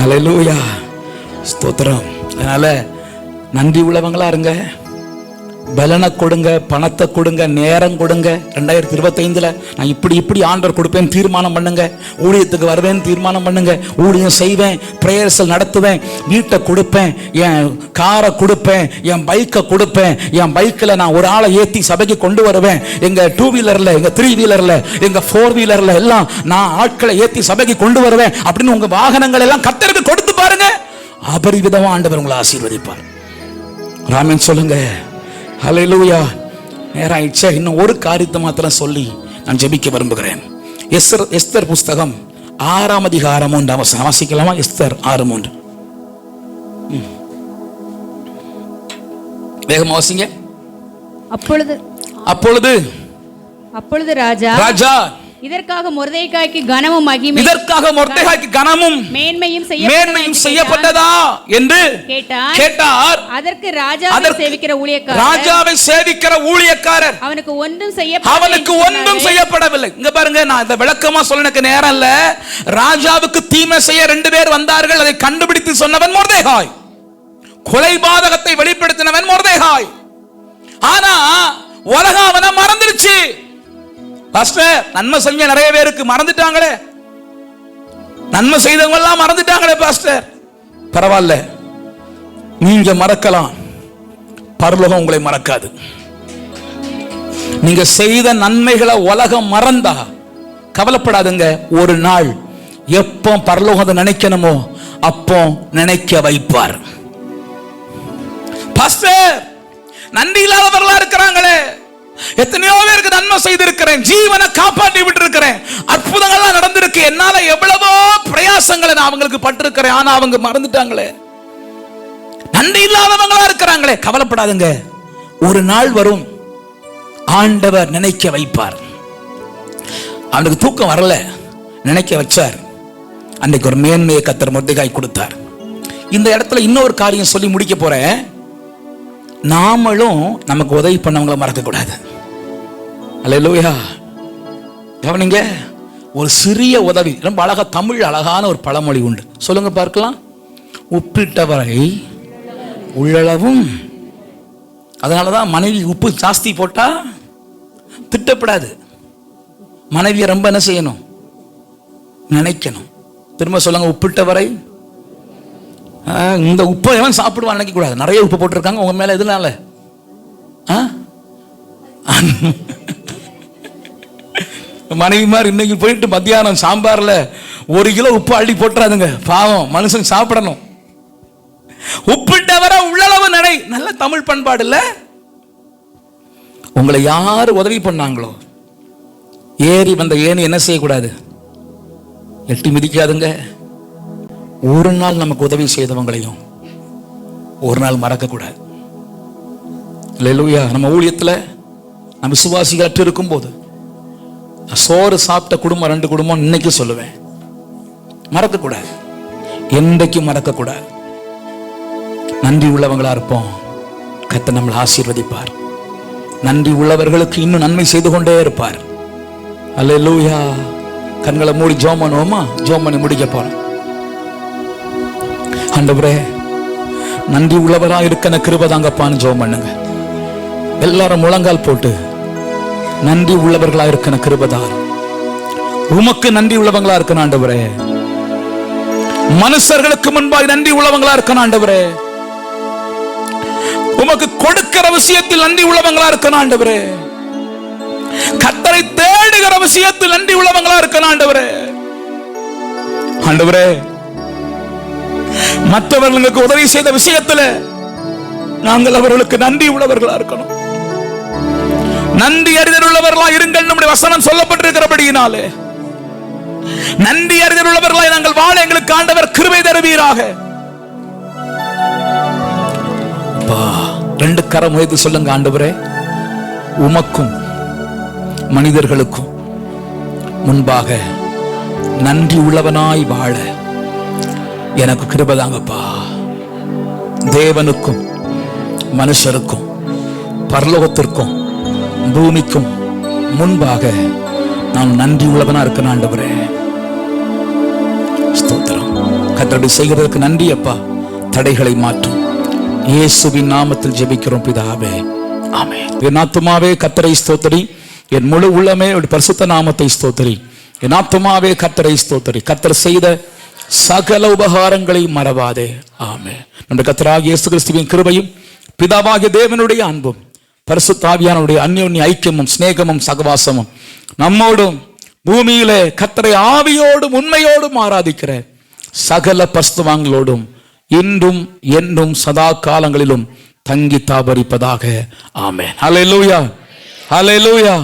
ஹல்லேலூயா, ஸ்தோத்திரம். அதனால நன்றி உள்ளவங்களா இருங்க. பலனை கொடுங்க, பணத்தை கொடுங்க, நேரம் கொடுங்க. 2025 நான் இப்படி ஆண்டவர் கொடுப்பேன் தீர்மானம் பண்ணுங்க. ஊழியத்துக்கு வருவேன் தீர்மானம் பண்ணுங்க. ஊழியம் செய்வேன், பிரேயர்ஸ் நடத்துவேன், வீட்டை கொடுப்பேன், என் காரை கொடுப்பேன், என் பைக்கை கொடுப்பேன். என் பைக்கில் நான் ஒரு ஆளை ஏற்றி சபைக்கு கொண்டு வருவேன். எங்க 2 வீலர்ல, எங்க 3 வீலர்ல, எங்க 4 வீலர்ல எல்லாம் நான் ஆட்களை ஏற்றி சபைக்கு கொண்டு வருவேன் அப்படின்னு உங்க வாகனங்கள் எல்லாம் கர்த்தருக்கு கொடுத்து பாருங்க. அபரிவிதமா ஆண்டவர் உங்களை ஆசீர்வதிப்பார். ராமன் சொல்லுங்க. ஹல்லேலூயா. நேரம் ஆயிடுச்சா? இன்னும் ஒரு காரியத்தை மாத்திரம் சொல்லி நான் ஜெபிக்க விரும்புகிறேன். எஸ்தர் புஸ்தகம் 6ஆம் அதிகாரம் 1ஆம் வசனம் வாசிக்கலாமா? எஸ்தர் 6:3. வேகமா வாசிங்க. அப்பொழுது ராஜா இதற்காக மொர்தெகாய்க்கு கனமும் மேன்மையும் செய்யப்பட்டதா என்று கேட்டார். அதற்கு ராஜாவை சேவிக்கிற ஊழியக்காரர் அவனுக்கு ஒன்றும் செய்யப்படவில்லை. இங்க பாருங்க, நான் இந்த விளக்கமா சொல்ல எனக்கு நேரம் இல்ல. ராஜாவுக்கு தீமை செய்ய 2 பேர் வந்தார்கள். அதை கண்டுபிடித்து சொன்னவன் மொர்தெகாய். கொலைபாதகத்தை வெளிப்படுத்தினவன் மொர்தெகாய். ஆனா உலகம் அவனை மறந்துருச்சு. பாஸ்டர், நன்மை செஞ்ச நிறைய பேருக்கு மறந்துட்டாங்களே. நன்மை செய்தவங்க எல்லாம் மறந்துட்டாங்களே பாஸ்டர். பரவாயில்ல, நீங்க மறக்கலாம், பரலோகம் உங்களை மறக்காது. நீங்க செய்த நன்மைகளை உலகம் மறந்தா கவலைப்படாதுங்க. ஒரு நாள் எப்போ பரலோகத்தை நினைக்கணுமோ அப்போ நினைக்க வைப்பார். பாஸ்டர், நன்றி இல்லாதவர்களா இருக்கிறாங்களே, எத்தனையோ பேருக்கு நன்மை செய்திருக்கிறேன், ஜீவனை காப்பாற்றி விட்டு இருக்கிறேன், அற்புதங்கள்லாம் நடந்திருக்கு, என்னால எவ்வளவோ பிரயாசங்களை நான் அவங்களுக்கு பட்டிருக்கிறேன், ஆனா அவங்க மறந்துட்டாங்களே, நன்றி இல்லாதவங்களா இருக்கிறாங்களே. கவலைப்படாதுங்க, ஒரு நாள் வரும், ஆண்டவர் நினைக்க வைப்பார். அவனுக்கு தூக்கம் வரல, நினைக்க வச்சார். அன்றைக்கு ஒரு மேன்மையை கர்த்தர் மொர்தெகாய் கொடுத்தார். இந்த இடத்துல இன்னொரு காரியம் சொல்லி முடிக்க போறேன். நாமளும் நமக்கு உதவி பண்ணவங்களை மறக்க கூடாது. அல்லேலூயா. கவனிங்க, ஒரு சிறிய உதவி. ரொம்ப அழகா, தமிழ் அழகான ஒரு பழமொழி உண்டு, சொல்லுங்க பார்க்கலாம். உப்பிட்டவரை உள்ளளவும். அதனாலதான் மனைவி உப்பு ஜாஸ்தி போட்டா திட்டப்படாது. மனைவியை ரொம்ப என்ன செய்யணும்? நினைக்கணும். திரும்ப சொல்லுங்க, உப்பிட்டவரை. இந்த உப்பை எவன் சாப்பிடுவான் நினைக்க கூடாது. நிறைய உப்பு போட்டிருக்காங்க உங்க மேல, எதுனால? மனைவி மாதிரி இன்னைக்கு போயிட்டு மத்தியானம் சாம்பார்ல 1 கிலோ உப்பு அள்ளி போட்டுறாதுங்க, பாவம், மனுஷன் சாப்பிடணும். உப்பிட்டவரை உள்ளளவு நினை. நல்ல தமிழ் பண்பாடு இல்ல? உங்களை யாரு உதவி பண்ணாங்களோ, ஏறி வந்த ஏணி என்ன செய்யக்கூடாது? எட்டி மிதிக்காதுங்க. ஒரு நாள் நமக்கு உதவி செய்தவங்களையும் ஒரு நாள் மறக்க கூடாது. அல்லேலூயா. நம்ம ஊழியத்துல நம்ம விசுவாசிகள் இருக்கும் போது, சோறு சாப்பிட்ட குடும்பம் 2 குடும்பம் இன்னைக்கு சொல்லுவேன், மறக்க கூடாது, என்றைக்கும் மறக்க கூடாது. நன்றி உள்ளவங்களா இருப்போம், கர்த்தர் நம்மளை ஆசீர்வதிப்பார். நன்றி உள்ளவர்களுக்கு இன்னும் நன்மை செய்து கொண்டே இருப்பார். அல்லேலூயா. கண்களை மூடி ஜெபம் பண்ணுவோமா? ஜெபம் பண்ணி முடிக்க போறோம். ஆண்டவரே, நன்றி உள்ளவரா இருக்க கிருபை தாங்கப்பான்னு ஜெபம் பண்ணுங்க. எல்லாரும் முழங்கால் போட்டு நன்றி உள்ளவர்களா இருக்க கிருபைதார். உமக்கு நன்றி உள்ளவங்களா இருக்கணும் ஆண்டவரே. மனுஷர்களுக்கு முன்பாக நன்றி உள்ளவங்களா இருக்கணும் ஆண்டவரே. உமக்கு கொடுக்கிற விஷயத்தில் நன்றி உள்ளவங்களா இருக்கணும் ஆண்டவரே. கர்த்தரை தேடுகிற விஷயத்தில் நன்றி உள்ளவங்களா இருக்கணும் ஆண்டவரே. ஆண்டவரே, மற்றவர்களுக்கு உதவி செய்த விஷயத்துல நாங்கள் அவர்களுக்கு நன்றி உள்ளவர்களா இருக்கணும். நன்றி அறிதல் உள்ளவர்களா இருங்கள் நம்முடைய வசனம் சொல்லப்பட்டிருக்கிறபடியினாலே நன்றி அறிதல் உள்ளவர்களாய் நாங்கள் வாழ எங்களுக்கு ஆண்டவர் கிருபை தருவீராக. 2 கரம் உயர்த்தி சொல்லுங்க, ஆண்டவரே, உமக்கும் மனிதர்களுக்கும் முன்பாக நன்றி உள்ளவனாய் வாழ எனக்கு கிருபை தாங்கப்பா. தேவனுக்கும் மனுஷருக்கும் பரலோகத்திற்கும் பூமிக்கும் முன்பாக நான் நன்றி உள்ளவனா இருக்கணும் ஆண்டவரே. ஸ்தோத்திரம். கர்த்தர் செய்கிறதுக்கு நன்றி அப்பா. தடைகளை மாற்றும் இயேசுவின் நாமத்தில் ஜெபிக்கிறோம் பிதாவே, ஆமென். என் ஆத்துமாவே கர்த்தரை ஸ்தோத்திரி, என் முழு உள்ளமே பரிசுத்த நாமத்தை ஸ்தோத்திரி. என் ஆத்துமாவே கர்த்தரை ஸ்தோத்திரி, கர்த்தர் செய்த சகல உபகாரங்களை மறவாதே, ஆமென். நம்முடைய கர்த்தராகிய இயேசு கிறிஸ்துவின் கிருபையும் பிதாவாகிய தேவனுடைய அன்பும் பரிசுத்த ஆவியானவருடைய அந்யோன்ய ஐக்கியமும் சிநேகமும் சகவாசமும் நம்மோடும் பூமியிலே கர்த்தரை ஆவியோடும் உண்மையோடும் ஆராதிக்கிற சகல பரிசுத்தவான்களோடும் இன்றும் என்றும் சதா காலங்களிலும் தங்கி தாபரிப்பதாக, ஆமென். ஹல்லேலூயா, ஹல்லேலூயா.